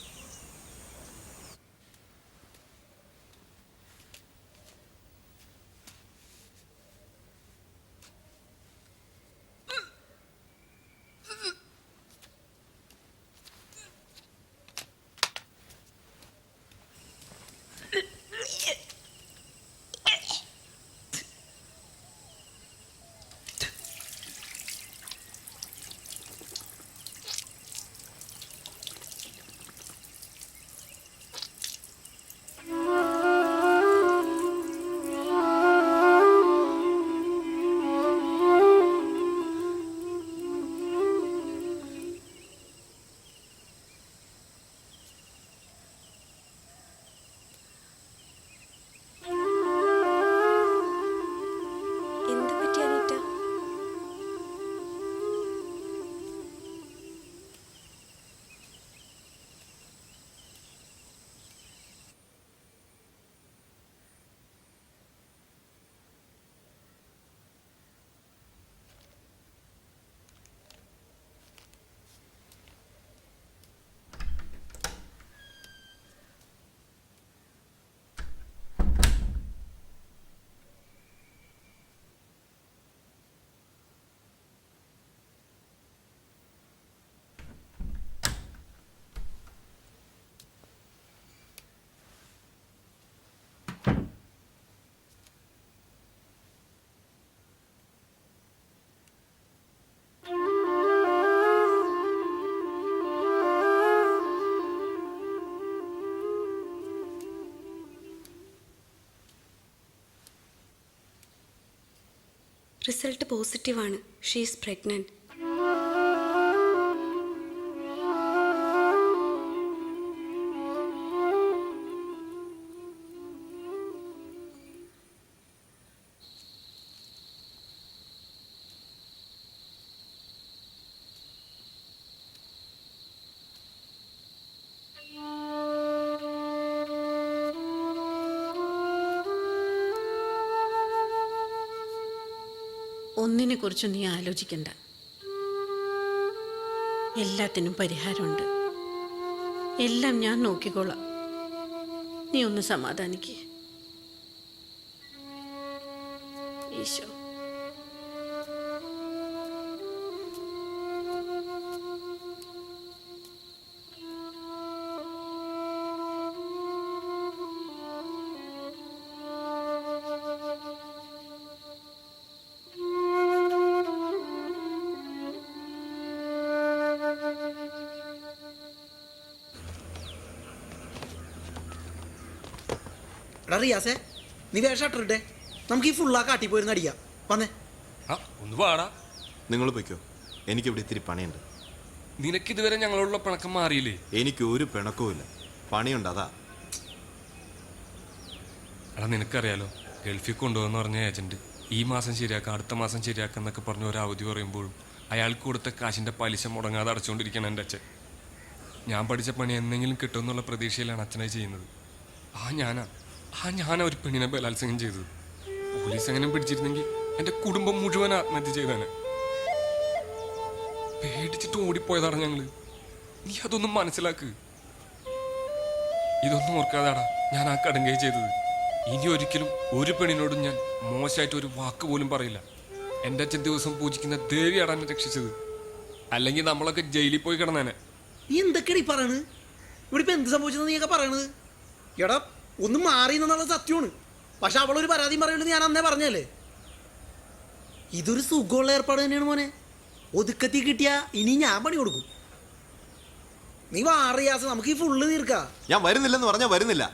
റിസൾട്ട് പോസിറ്റീവാണ്. She is pregnant. ഒന്നിനെ കുറിച്ച് നീ ആലോചിക്കണ്ട. എല്ലാത്തിനും പരിഹാരമുണ്ട്. എല്ലാം ഞാൻ നോക്കിക്കോളാം. നീ ഒന്ന് സമാധാനിക്ക്. ഈശോ. എടാ റിയാസേ, നീ വേഷം ഇട്ടിട്ടെ, നമുക്ക് ഈ ഫുള്ളാ കാട്ടി പോയിരുന്ന് അടിക്കാം. വന്നേ. ആ ഒന്ന് പാടാ. നിങ്ങൾ പൊയ്ക്കോ, എനിക്കിവിടെ ഇത്തിരി പണിയുണ്ട്. നിനക്കിതുവരെ ഞങ്ങളോടുള്ള പിണക്കം മാറിയില്ലേ? എനിക്ക് ഒരു പിണക്കവുമില്ല, പണിയുണ്ട് അതാ. എടാ നിനക്കറിയാലോ, ഗൾഫിൽ കൊണ്ടുപോകുന്ന പറഞ്ഞ ഏജന്റ് ഈ മാസം ശരിയാക്കാം അടുത്ത മാസം ശരിയാക്കാം എന്നൊക്കെ പറഞ്ഞ് ഒരു അവധി പറയുമ്പോഴും അയാൾക്ക് കൊടുത്ത കാശിൻ്റെ പലിശ മുടങ്ങാതെ അടച്ചുകൊണ്ടിരിക്കണം എൻ്റെ അച്ഛൻ. ഞാൻ പഠിച്ച പണി എന്തെങ്കിലും കിട്ടുമെന്നുള്ള പ്രതീക്ഷയിലാണ് അച്ഛനായി ചെയ്യുന്നത്. ഞാനാ ഒരു പെണ്ണിനെ ബലാത്സംഗം ചെയ്തത്. പോലീസ് എങ്ങനെ പിടിച്ചിരുന്നെങ്കിൽ എൻ്റെ കുടുംബം മുഴുവൻ ആത്മഹത്യ ചെയ്താനെ. പേടിച്ചിട്ട് ഓടിപ്പോയതാണ് ഞങ്ങള്. നീ അതൊന്നും മനസ്സിലാക്ക്. ഇതൊന്നും ഓർക്കാതാടാ ഞാൻ ആ കടുങ്കൈ ചെയ്തത്. ഇനി ഒരിക്കലും ഒരു പെണ്ണിനോടും ഞാൻ മോശമായിട്ട് ഒരു വാക്ക് പോലും പറയില്ല. എൻ്റെ അച്ഛൻ ദിവസം പൂജിക്കുന്ന ദേവിയാണ് എന്നെ രക്ഷിച്ചത്. അല്ലെങ്കിൽ നമ്മളൊക്കെ ജയിലിൽ പോയി കിടന്നേനെ. നീ എന്തൊക്കെയാണ് ഈ പറയണത്? ഇവിടെ ഇപ്പൊ എന്ത് സംഭവിച്ചത് നീയൊക്കെ പറയണത്? എടാ ഒന്ന് മാറി എന്നുള്ള സത്യമാണ്. പക്ഷെ അവളൊരു പരാതിയും പറയുന്നത് ഞാൻ അന്നേ പറഞ്ഞല്ലേ. ഇതൊരു സുഖമുള്ള ഏർപ്പാട് തന്നെയാണ് മോനെ. ഒതുക്കത്തി കിട്ടിയാ ഇനി ഞാൻ പണി കൊടുക്കും. നീ വാറിയാസ്, നമുക്ക് ഈ ഫുള്ള് തീർക്കാം. ഞാൻ വരുന്നില്ലെന്ന് പറഞ്ഞാൽ വരുന്നില്ല.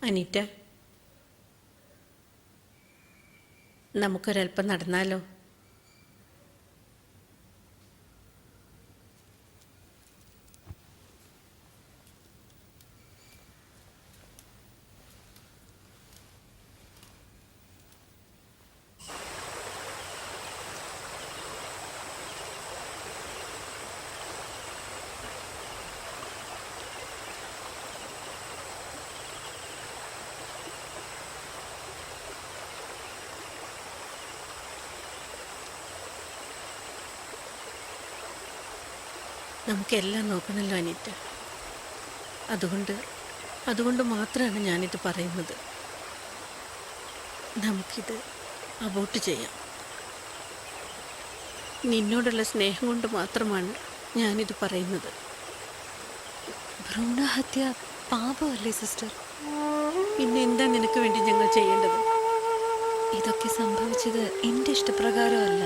അനീറ്റ, നമുക്കൊരൽപ്പം നടന്നാലോ? നമുക്കെല്ലാം നോക്കണമല്ലോ അനീറ്റ. അതുകൊണ്ട് മാത്രമാണ് ഞാനിത് പറയുന്നത്. നമുക്കിത് അബോർട്ട് ചെയ്യാം. നിന്നോടുള്ള സ്നേഹം കൊണ്ട് മാത്രമാണ് ഞാനിത് പറയുന്നത്. ഭ്രൂണഹത്യ പാപമല്ലേ സിസ്റ്റർ? പിന്നെ എന്താ നിനക്ക് വേണ്ടി ഞങ്ങൾ ചെയ്യേണ്ടത്? ഇതൊക്കെ സംഭവിച്ചത് എൻ്റെ ഇഷ്ടപ്രകാരമല്ല.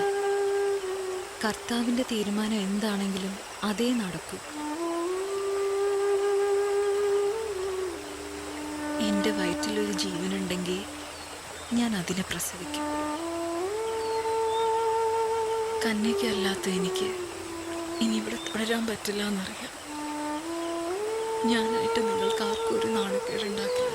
കർത്താവിൻ്റെ തീരുമാനം എന്താണെങ്കിലും അതേ നടക്കൂ. എൻ്റെ വയറ്റിലൊരു ജീവനുണ്ടെങ്കിൽ ഞാൻ അതിനെ പ്രസവിക്കും. കന്യകയല്ലാത്ത എനിക്ക് ഇനി ഇവിടെ തുടരാൻ പറ്റില്ല എന്നറിയാം. ഞാനായിട്ട് നിങ്ങൾക്ക് ആർക്കും ഒരു നാണക്കേടുണ്ടാക്കില്ല.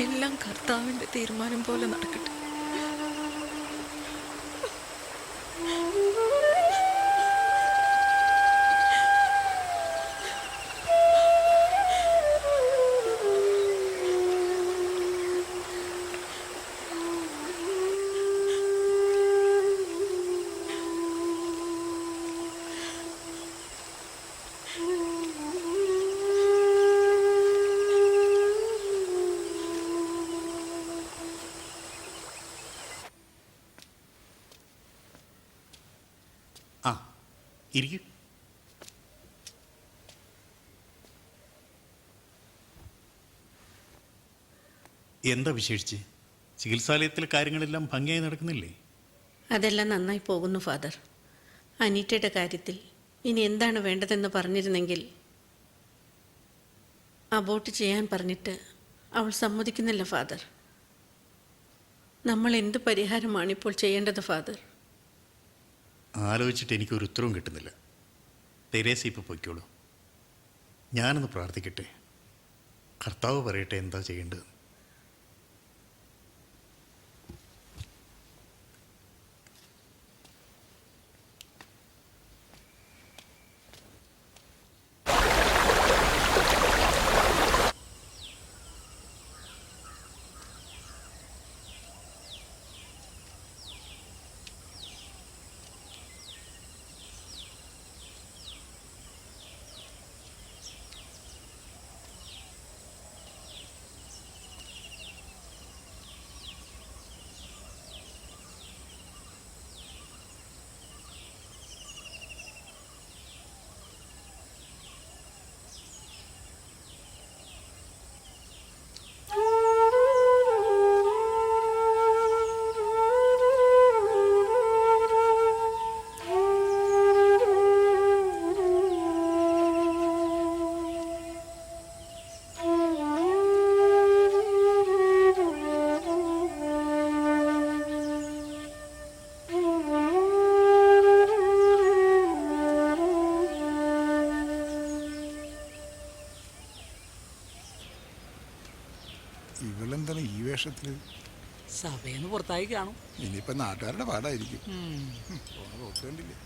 എല്ലാം കർത്താവിൻ്റെ തീരുമാനം പോലെ നടക്കട്ടെ. ആ ഇരിക്കും. എന്താ വിശേഷിച്ച്? ചികിത്സാലയത്തിലെ കാര്യങ്ങളെല്ലാം ഭംഗിയായി നടക്കുന്നില്ലേ? അതെല്ലാം നന്നായി പോകുന്നു ഫാദർ. അനീറ്റയുടെ കാര്യത്തിൽ ഇനി എന്താണ് വേണ്ടതെന്ന് പറഞ്ഞിരുന്നെങ്കിൽ. അബോർട്ട് ചെയ്യാൻ പറഞ്ഞിട്ട് അവൾ സമ്മതിക്കുന്നില്ല ഫാദർ. നമ്മൾ എന്ത് പരിഹാരമാണ് ഇപ്പോൾ ചെയ്യേണ്ടത് ഫാദർ? ആലോചിച്ചിട്ട് എനിക്കൊരു ഉത്തരവും കിട്ടുന്നില്ല. തെരേസ ഇപ്പോൾ പൊയ്ക്കോളൂ. ഞാനൊന്ന് പ്രാർത്ഥിക്കട്ടെ, കർത്താവ് പറയട്ടെ എന്താ ചെയ്യേണ്ടത്. ഇവളെന്താണ് ഈ വേഷത്തില്? സഭയെന്ന് പുറത്തായി കാണും. ഇനിയിപ്പോ നാട്ടുകാരുടെ പാടായിരിക്കും. പോക്ക് കണ്ടില്ലേ?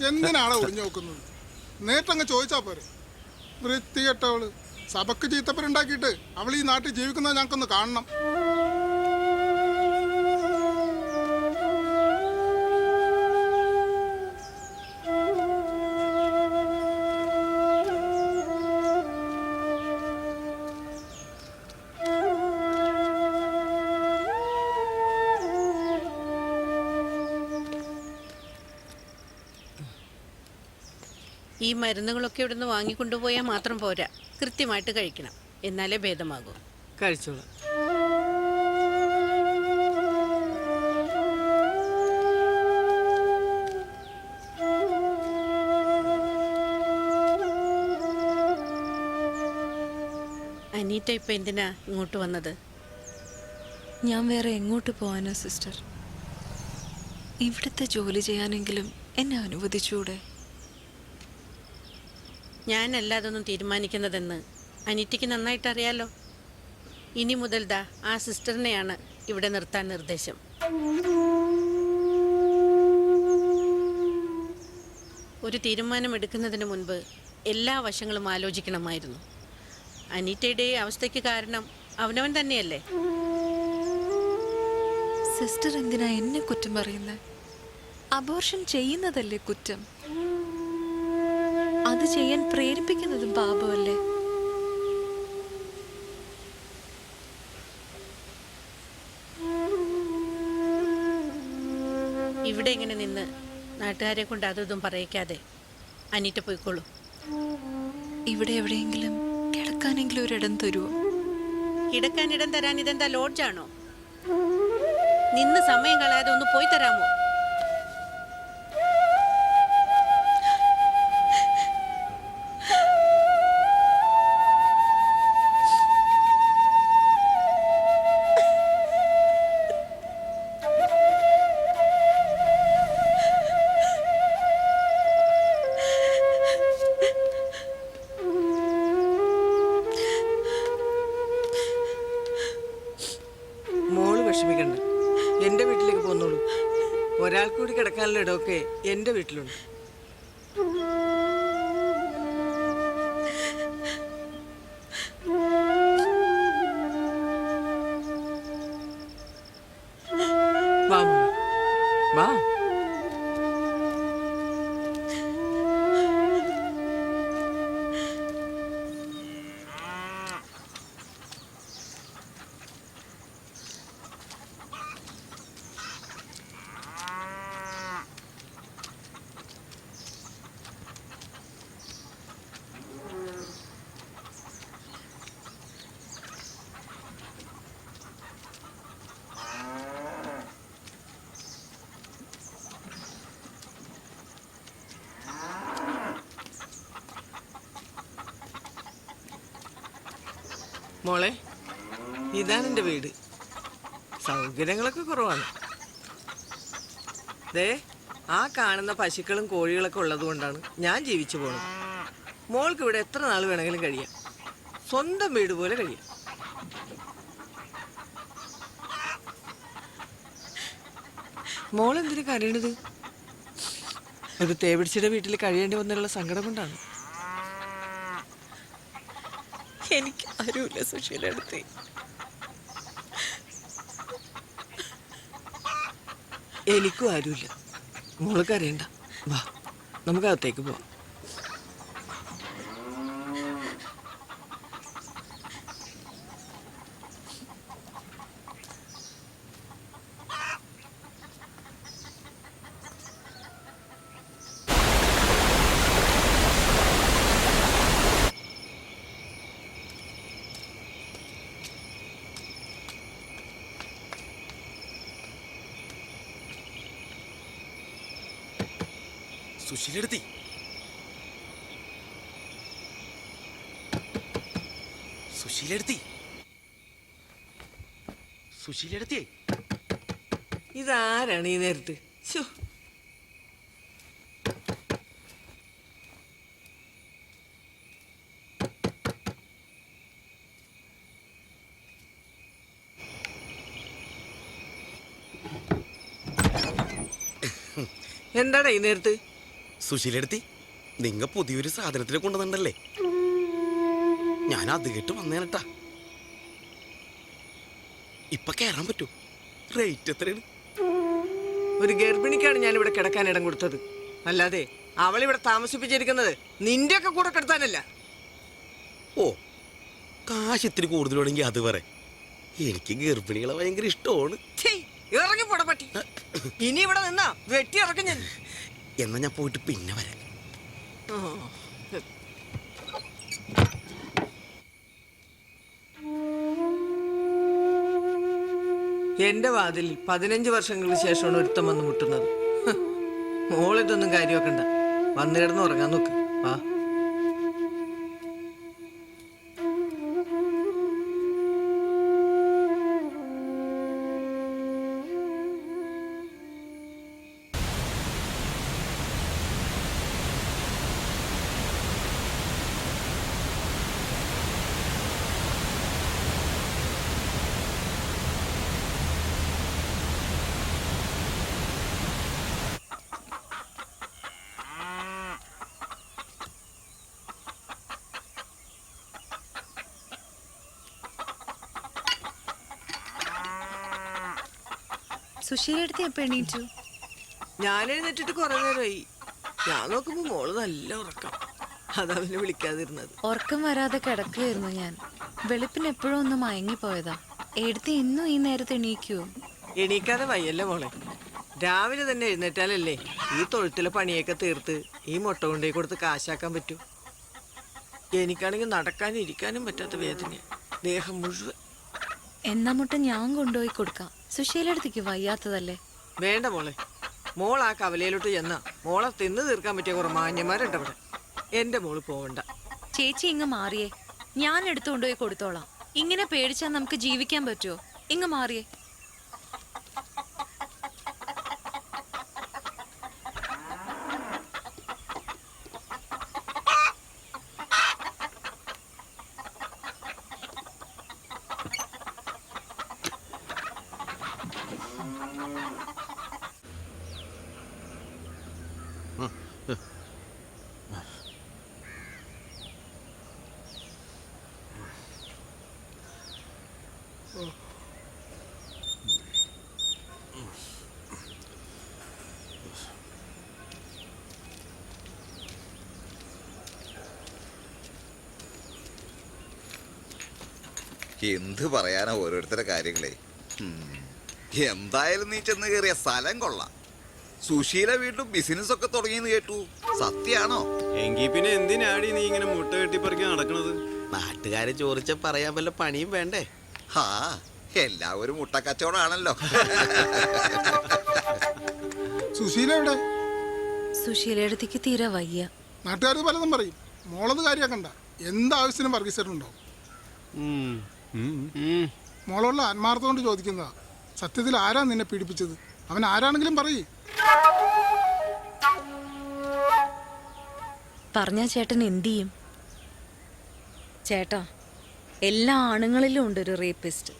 എന്തിനാണ് ഒളിഞ്ഞു നോക്കുന്നത്? നേരിട്ടങ്ങ് ചോദിച്ചാ പോരെ. വൃത്തികെട്ടവള്. സഭക്ക് ചീത്തപ്പരുണ്ടാക്കിയിട്ട് അവൾ ഈ നാട്ടിൽ ജീവിക്കുന്നത് ഞങ്ങൾക്കൊന്ന് കാണണം. ഈ മരുന്നുകളൊക്കെ ഇവിടുന്ന് വാങ്ങിക്കൊണ്ടുപോയാൽ മാത്രം പോരാ, കൃത്യമായിട്ട് കഴിക്കണം. എന്നാലേ ഭേദമാകൂ. കഴിച്ചോളാം. അനീറ്റ ഇപ്പം എന്തിനാ ഇങ്ങോട്ട് വന്നത്? ഞാൻ വേറെ എങ്ങോട്ട് പോവാനാ സിസ്റ്റർ? ഇവിടുത്തെ ജോലി ചെയ്യാനെങ്കിലും എന്നെ അനുവദിച്ചൂടെ? ഞാനല്ല അതൊന്നും തീരുമാനിക്കുന്നതെന്ന് അനീറ്റയ്ക്ക് നന്നായിട്ട് അറിയാലോ. ഇനി മുതൽ ആ സിസ്റ്ററിനെയാണ് ഇവിടെ നിർത്താൻ നിർദ്ദേശം. ഒരു തീരുമാനമെടുക്കുന്നതിന് മുൻപ് എല്ലാ വശങ്ങളും ആലോചിക്കണമായിരുന്നു. അനീറ്റയുടെ അവസ്ഥയ്ക്ക് കാരണം അവനവൻ തന്നെയല്ലേ. സിസ്റ്റർ എന്തിനാ എന്നെ കുറ്റം പറയുന്നത്? അബോർഷൻ ചെയ്യുന്നതല്ലേ കുറ്റം? അത് ചെയ്യാൻ പ്രേരിപ്പിക്കുന്നതും പാപമല്ലേ? ഇവിടെ ഇങ്ങനെ നിന്ന് നാട്ടുകാരെ കൊണ്ട് അതും പറയിക്കാതെ അനീറ്റ പോയിക്കോളൂ. ഇവിടെ എവിടെയെങ്കിലും കിടക്കാനെങ്കിലും ഒരിടം തരുമോ? കിടക്കാൻ ഇടം തരാൻ ഇതെന്താ ലോഡ്ജാണോ? നിന്ന് സമയം കളയാതെ ഒന്ന് പോയി തരാമോ? വിഷമിക്കണ്ട, എൻ്റെ വീട്ടിലേക്ക് പോന്നോളൂ. ഒരാൾ കൂടി കിടക്കാനുള്ള ഇടമൊക്കെ എൻ്റെ വീട്ടിലുണ്ട്. വാ മോളെ, വാ. മോളെ, ഇതാണ് എൻ്റെ വീട്. സൗകര്യങ്ങളൊക്കെ കുറവാണ്. ദേ, ആ കാണുന്ന പശുക്കളും കോഴികളൊക്കെ ഉള്ളത് കൊണ്ടാണ് ഞാൻ ജീവിച്ചു പോകുന്നത്. മോൾക്ക് ഇവിടെ എത്ര നാൾ വേണമെങ്കിലും കഴിയാം. സ്വന്തം വീട് പോലെ കഴിയാം. മോളെന്തിനു കരയണത്? ഒരു തേവിടിച്ചിയുടെ വീട്ടിൽ കഴിയേണ്ടി വന്നുള്ള സങ്കടം കൊണ്ടാണ്. എനിക്ക് ആരുമില്ല സുശീല അടുത്ത്. എനിക്കും ആരുമില്ല. മോള് കരയണ്ട. വാ, നമുക്ക് അകത്തേക്ക് പോവാം. സുശീലെടുത്തി സുശീലെടുത്തി സുശീലെടുത്തിയേ. ഇതാരാണ് ഈ നേരത്ത്? ശോ, എന്താടാ ഈ നേരത്ത്? സുശീലെടുത്തി, നിങ്ങ പുതിയൊരു സാധനത്തിനെ കൊണ്ടുവന്നിട്ടല്ലേ? ഞാൻ അത് കേട്ട് വന്നേനട്ടാ. ഇപ്പൊ കേറാൻ പറ്റൂ? റേറ്റ് എത്രയാണ്? ഒരു ഗർഭിണിക്കാണ് ഞാൻ ഇവിടെ കിടക്കാൻ ഇടം കൊടുത്തത്. അല്ലാതെ അവളിവിടെ താമസിപ്പിച്ചിരിക്കുന്നത് നിന്റെ ഒക്കെ കൂടെ കിടത്താനല്ല. ഓ, കാശ് ഇത്തിരി കൂടുതലാണെങ്കിൽ അത് പറ. എനിക്ക് ഗർഭിണികളെ ഭയങ്കര ഇഷ്ടമാണ്. ഇറങ്ങി പോട പട്ടി. ഇനി ഇവിടെ നിന്നാ വെട്ടി ഇറക്കും ഞാൻ. എന്നാ ഞാൻ പോയിട്ട് പിന്നെ വരാം. എന്റെ വാതിൽ 15 വർഷങ്ങൾക്ക് ശേഷമാണ് ഒരുത്തം വന്ന് മുട്ടുന്നത്. മോളിതൊന്നും കാര്യമാക്കണ്ട. വന്നു കിടന്ന് ഉറങ്ങാൻ നോക്ക്. വാ. സുശീലടുത്ത് എപ്പോ എണീറ്റു? ഞാൻ എഴുന്നേറ്റിട്ട് കുറെ നേരമായി. ഞാൻ നോക്കുമ്പോ മോള് നല്ല ഉറക്കം. അതാ പിന്നെ വിളിക്കാതിരുന്നത്. ഉറക്കം വരാതെ കിടക്കുകയായിരുന്നു ഞാൻ. വെളുപ്പിന് എപ്പോഴും ഒന്ന് മയങ്ങിപ്പോയതാ. എടുത്ത് ഇന്നും ഈ നേരത്തെ എണീക്കുവോ? എണീക്കാതെ വയ്യല്ലേ മോളെ. രാവിലെ തന്നെ എഴുന്നേറ്റാലല്ലേ ഈ തൊഴുത്തിലെ പണിയൊക്കെ തീർത്ത് ഈ മുട്ട കൊണ്ടുപോയി കൊടുത്ത് കാശാക്കാൻ പറ്റൂ. എനിക്കാണെങ്കിൽ നടക്കാനും ഇരിക്കാനും പറ്റാത്ത വേദന, ദേഹം മുഴുവൻ. എന്നാ മുട്ട ഞാൻ കൊണ്ടുപോയി കൊടുക്കാം. സുശീലടുത്തേക്ക് വയ്യാത്തതല്ലേ? വേണ്ട മോളെ. മോൾ ആ കവലയിലോട്ട് ചെന്നാ മോളെ തിന്ന് തീർക്കാൻ പറ്റിയ കുറെ മാന്യന്മാരുണ്ട് അവിടെ. എന്റെ മോള് പോവണ്ട. ചേച്ചി ഇങ്ങ് മാറിയേ, ഞാൻ എടുത്തു കൊണ്ടുപോയി കൊടുത്തോളാം. ഇങ്ങനെ പേടിച്ചാൽ നമുക്ക് ജീവിക്കാൻ പറ്റുമോ? ഇങ്ങ് മാറിയേ. എന്ത് പറയാനാ ഓരോരുത്തരുടെ കാര്യങ്ങളെ. എന്തായാലും നീ ചെന്ന് കയറിയ സ്ഥലം കൊള്ളാം. സുശീല വീണ്ടും ബിസിനസ് ഒക്കെ തുടങ്ങിയെന്ന് കേട്ടു. സത്യാണോ? എങ്കിൽ പിന്നെ എന്തിനാടി നീ ഇങ്ങനെ മുട്ട കെട്ടിപ്പറിക്കാൻ നടക്കണത്? നാട്ടുകാരെ ചോദിച്ച പറയാൻ വല്ല പണിയും വേണ്ടേ? ഹാ, എല്ലാവരും മുട്ട കച്ചവടമാണല്ലോ. സുശീല എവിടെ? സുശീലടുത്തേക്ക് തീരെ വയ്യ. നാട്ടുകാർ പലതും പറയും. മോളത് കാര്യമാക്കണ്ട. എന്താവശ്യത്തിനും വർഗീസിട്ടുണ്ടാവും. മോളുള്ള ആത്മാർത്ഥം കൊണ്ട് ചോദിക്കുന്നതാ. സത്യത്തിൽ ആരാ നിന്നെ പീഡിപ്പിച്ചത്? അവൻ ആരാണെങ്കിലും പറയ്. പറഞ്ഞ ചേട്ടൻ എന്തു ചെയ്യും? ചേട്ടാ, എല്ലാ ആണുങ്ങളിലും ഉണ്ട് ഒരു റേപ്പിസ്റ്റ്.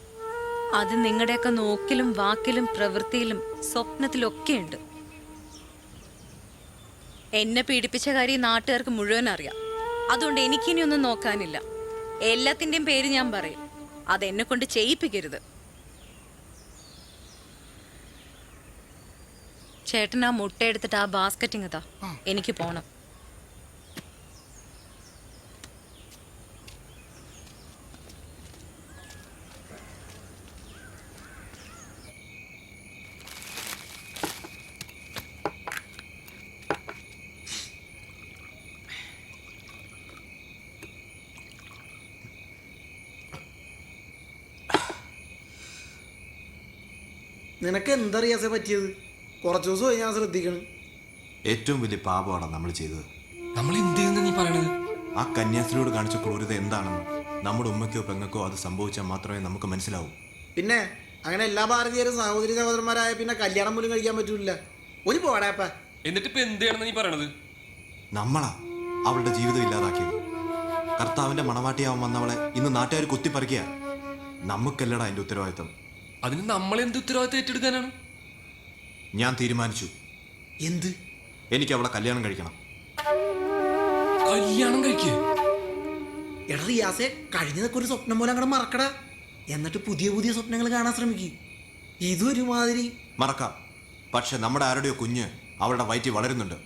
അത് നിങ്ങളുടെയൊക്കെ നോക്കിലും വാക്കിലും പ്രവൃത്തിയിലും സ്വപ്നത്തിലൊക്കെ ഉണ്ട്. എന്നെ പീഡിപ്പിച്ച കാര്യം നാട്ടുകാർക്ക് മുഴുവൻ അറിയാം. അതുകൊണ്ട് എനിക്കിനി ഒന്നും നോക്കാനില്ല. എല്ലാത്തിൻ്റെയും പേര് ഞാൻ പറയും. അതെന്നെ കൊണ്ട് ചെയ്യിപ്പിക്കരുത്. ചേട്ടൻ ആ മുട്ട എടുത്തിട്ട് ആ ബാസ്ക്കറ്റിങ് താ, എനിക്ക് പോണം. നിനക്ക് എന്തറിയാസേ പറ്റിയത്? കുറച്ച് ദിവസമായി ഞാൻ ശ്രദ്ധിക്കണം. ഏറ്റവും വലിയ പാപമാണ് നമ്മൾ ചെയ്തത്. നമ്മൾ എന്ത് ചെയ്യുന്ന നീ പറയണത്? ആ കന്യാസ്ത്രീയോട് കാണിച്ച ക്രൂരത എന്താണെന്ന് നമ്മുടെ ഉമ്മയ്ക്കോ പെങ്ങൾക്കോ അത് സംഭവിച്ചാൽ മാത്രമേ നമുക്ക് മനസ്സിലാവൂ. പിന്നെ അങ്ങനെ എല്ലാ ഭാരതീയരും സഹോദരി സഹോദരന്മാരായ പിന്നെ കല്യാണം പോലും കഴിക്കാൻ പറ്റൂല. ഒരു പോടാപ്പ. എന്നിട്ട് ഇപ്പൊ എന്ത് ചെയ്യണമെന്ന് നീ പറയണത്? നമ്മളാ അവളുടെ ജീവിതം ഇല്ലാതാക്കിയത്. കർത്താവിന്റെ മണവാട്ടിയാവാൻ വന്നവളെ ഇന്ന് നാട്ടുകാർ കുത്തിപ്പറിക്കുക. നമുക്കല്ലടാ അതിന്റെ ഉത്തരവാദിത്വം. അതിന് നമ്മൾ എന്ത് ഉത്തരവാദിത്വം ഏറ്റെടുക്കാനാണ്? ഞാൻ തീരുമാനിച്ചു. എന്ത്? എനിക്ക് അവളെ കല്യാണം കഴിക്കണം. കല്യാണം കഴിക്കേ? എടാ റിയാസെ, കഴിഞ്ഞതൊക്കെ ഒരു സ്വപ്നം പോലെ അങ്ങോട്ട് മറക്കടാ. എന്നിട്ട് പുതിയ പുതിയ സ്വപ്നങ്ങൾ കാണാൻ ശ്രമിക്കും. ഇതൊരുമാതിരി മറക്കാം. പക്ഷെ നമ്മുടെ ആരുടെയോ കുഞ്ഞ് അവളുടെ വയറ്റിൽ വളരുന്നുണ്ട്.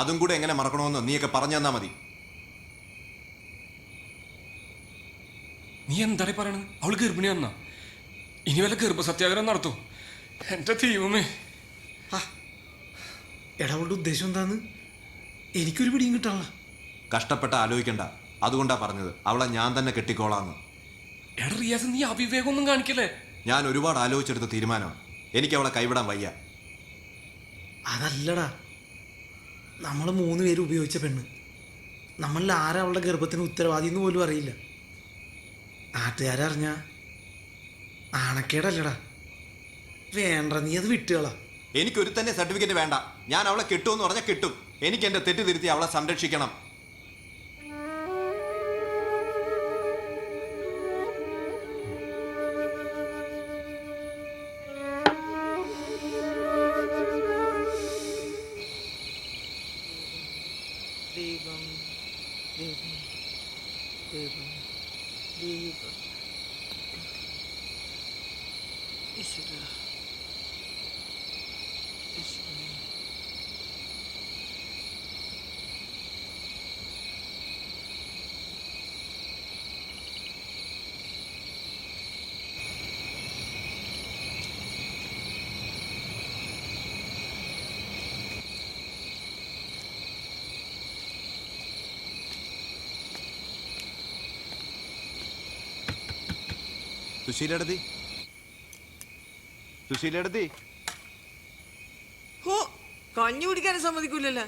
അതും കൂടെ എങ്ങനെ മറക്കണമെന്ന് നീയൊക്കെ പറഞ്ഞു തന്നാ മതി. നീ എന്താ പറയണത്? അവള് ഗർഭിണിയാന്നാ? ഇനി വല്ല ഗർഭസത്യാഗ്രഹം നടത്തോ? എന്റെ ദൈവമേ. എടാ, അവളുടെ ഉദ്ദേശം എന്താന്ന് എനിക്കൊരു പിടിയും കിട്ടാനുള്ള. കഷ്ടപ്പെട്ട ആലോചിക്കണ്ട. അതുകൊണ്ടാ പറഞ്ഞത് അവളെ ഞാൻ തന്നെ കെട്ടിക്കോളാന്ന്. എടാ റിയാസ്, നീ അവിവേകമൊന്നും കാണിക്കല്ലേ? ഞാൻ ഒരുപാട് ആലോചിച്ചെടുത്ത തീരുമാനമാണ്. എനിക്ക് അവളെ കൈവിടാൻ വയ്യ. അതല്ലടാ, നമ്മൾ 3 പേര് ഉപയോഗിച്ച പെണ്ണ്. നമ്മളിൽ ആരാ അവളുടെ ഗർഭത്തിന് ഉത്തരവാദി എന്ന് പോലും അറിയില്ല. നാട്ടുകാരറിഞ്ഞ ആണക്കേടല്ലടാ. വേണ്ട, നീ അത് വിട്ടുകളാ. എനിക്കൊരു തന്നെ സർട്ടിഫിക്കറ്റ് വേണ്ട. ഞാൻ അവളെ കിട്ടുമെന്ന് പറഞ്ഞാൽ കിട്ടും. എനിക്ക് എന്റെ തെറ്റ് തിരുത്തി അവളെ സംരക്ഷിക്കണം. ദൈവം ദൈവം ദൈവം ദൈവം ഈശ്വരാ, ഈശ്വരാ. സുശീലടത്തി, സുശീലടത്തി. ഹോ, കഞ്ഞി കുടിക്കാനും സമ്മതിക്കൂലല്ലോ.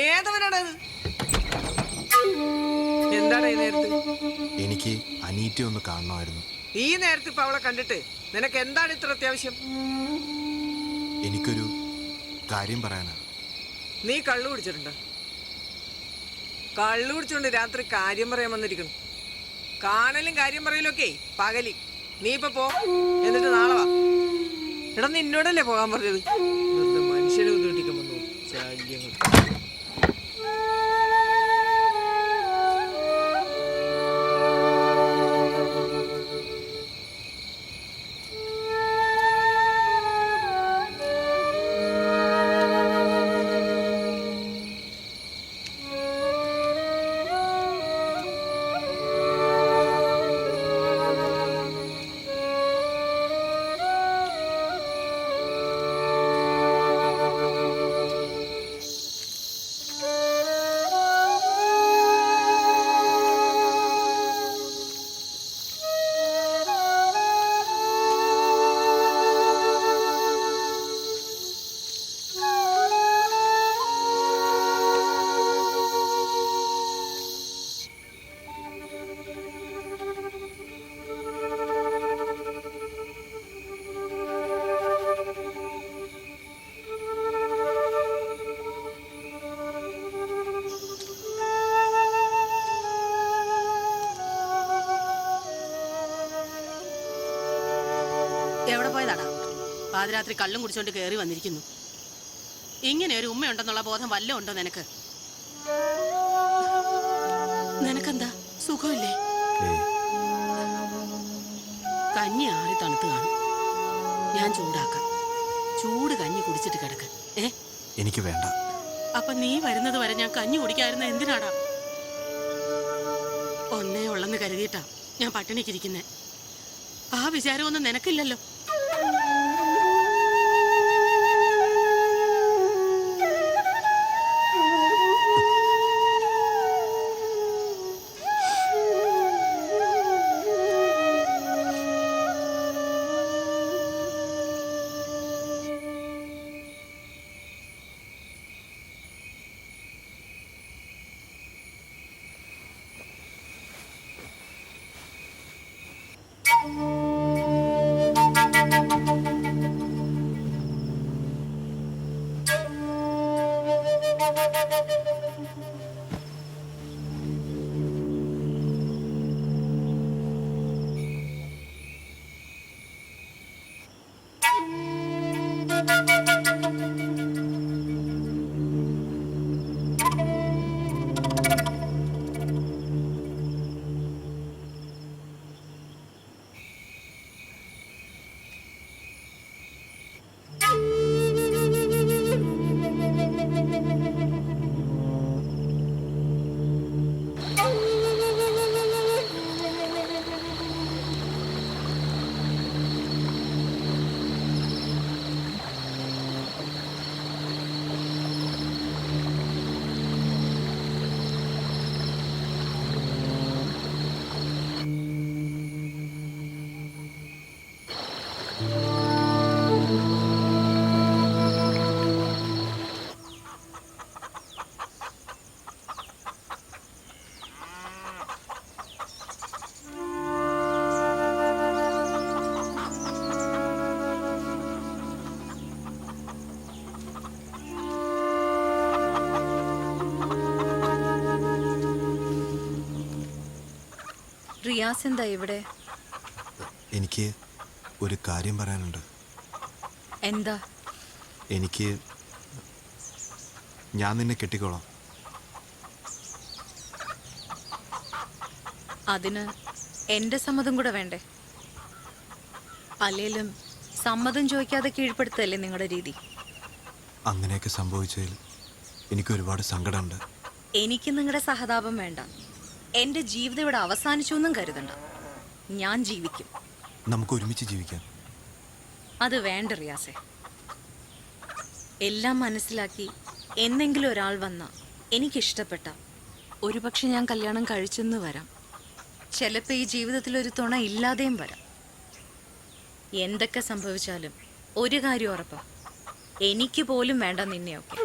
ഏതവനാണ് അത്? എന്താണ് ഈ നേരത്ത്? എനിക്ക് അനീറ്റ ഒന്ന് കാണണമായിരുന്നു. ഈ നേരത്ത് ഇപ്പൊ അവളെ കണ്ടിട്ട് നിനക്ക് എന്താണ് ഇത്ര അത്യാവശ്യം? എനിക്കൊരു കാര്യം പറയാനാ. നീ കള്ളു കുടിച്ചിട്ടുണ്ടോ? കള്ളു കുടിച്ചോണ്ട് രാത്രി കാര്യം പറയാൻ വന്നിരിക്കണം. കാണലും കാര്യം പറയലൊക്കെ പകലി. നീ ഇപ്പൊ പോ, എന്നിട്ട് നാളെ വാ. എടാ, നിന്നോടല്ലേ പോകാൻ പറഞ്ഞത്? മനുഷ്യനെ ബുദ്ധിമുട്ടിക്കാൻ വന്നു ശല്യങ്ങൾ. പാതിരാത്രി കള്ളും കുടിച്ചോണ്ട് കയറി വന്നിരിക്കുന്നു. ഇങ്ങനെ ഒരു ഉമ്മയുണ്ടെന്നുള്ള ബോധം വല്ല ഉണ്ടോ നിനക്ക്? നിനക്കെന്താ സുഖമില്ലേ? കഞ്ഞി ആറി തണുത്ത് കാണും. ഞാൻ ചൂടാക്കാം. ചൂട് കഞ്ഞി കുടിച്ചിട്ട് കിടക്ക്. എനിക്ക് വേണ്ട. അപ്പൊ നീ വരുന്നത് വരെ ഞാൻ കഞ്ഞി കുടിക്കാതിരുന്ന എന്തിനാടാ? ഒന്നേ ഉള്ളെന്ന് കരുതിയിട്ടാ ഞാൻ പട്ടിണിക്കിരിക്കുന്നേ. ആ വിചാരമൊന്നും നിനക്കില്ലല്ലോ. റിയാസ് എന്താ ഇവിടെ? എനിക്ക് ഒരു കാര്യം പറയാനുണ്ട്. എന്താ? ഞാൻ നിന്നെ കെട്ടിക്കോളാം. അതിന് എന്റെ സമ്മതം കൂടെ വേണ്ടേ? അല്ലേലും സമ്മതം ചോദിക്കാതെ കീഴ്പ്പെടുത്തല്ലേ നിങ്ങളുടെ രീതി? അങ്ങനെയൊക്കെ സംഭവിച്ചതിൽ എനിക്ക് ഒരുപാട് സങ്കടമുണ്ട്. എനിക്ക് നിങ്ങളുടെ സഹതാപം വേണ്ട. എന്റെ ജീവിതം ഇവിടെ അവസാനിച്ചു എന്നും കരുതണ്ട. ഞാൻ ജീവിക്കും. നമുക്ക് ഒരുമിച്ച് ജീവിക്കാം. അത് വേണ്ട റിയാസെ. എല്ലാം മനസ്സിലാക്കി എന്നെങ്കിലും ഒരാൾ വന്ന എനിക്കിഷ്ടപ്പെട്ട ഒരുപക്ഷെ ഞാൻ കല്യാണം കഴിച്ചെന്ന് വരാം. ചിലപ്പോൾ ഈ ജീവിതത്തിൽ ഒരു തുണ ഇല്ലാതെയും വരാം. എന്തൊക്കെ സംഭവിച്ചാലും ഒരു കാര്യം ഉറപ്പാ, എനിക്ക് പോലും വേണ്ട നിന്നെയൊക്കെ.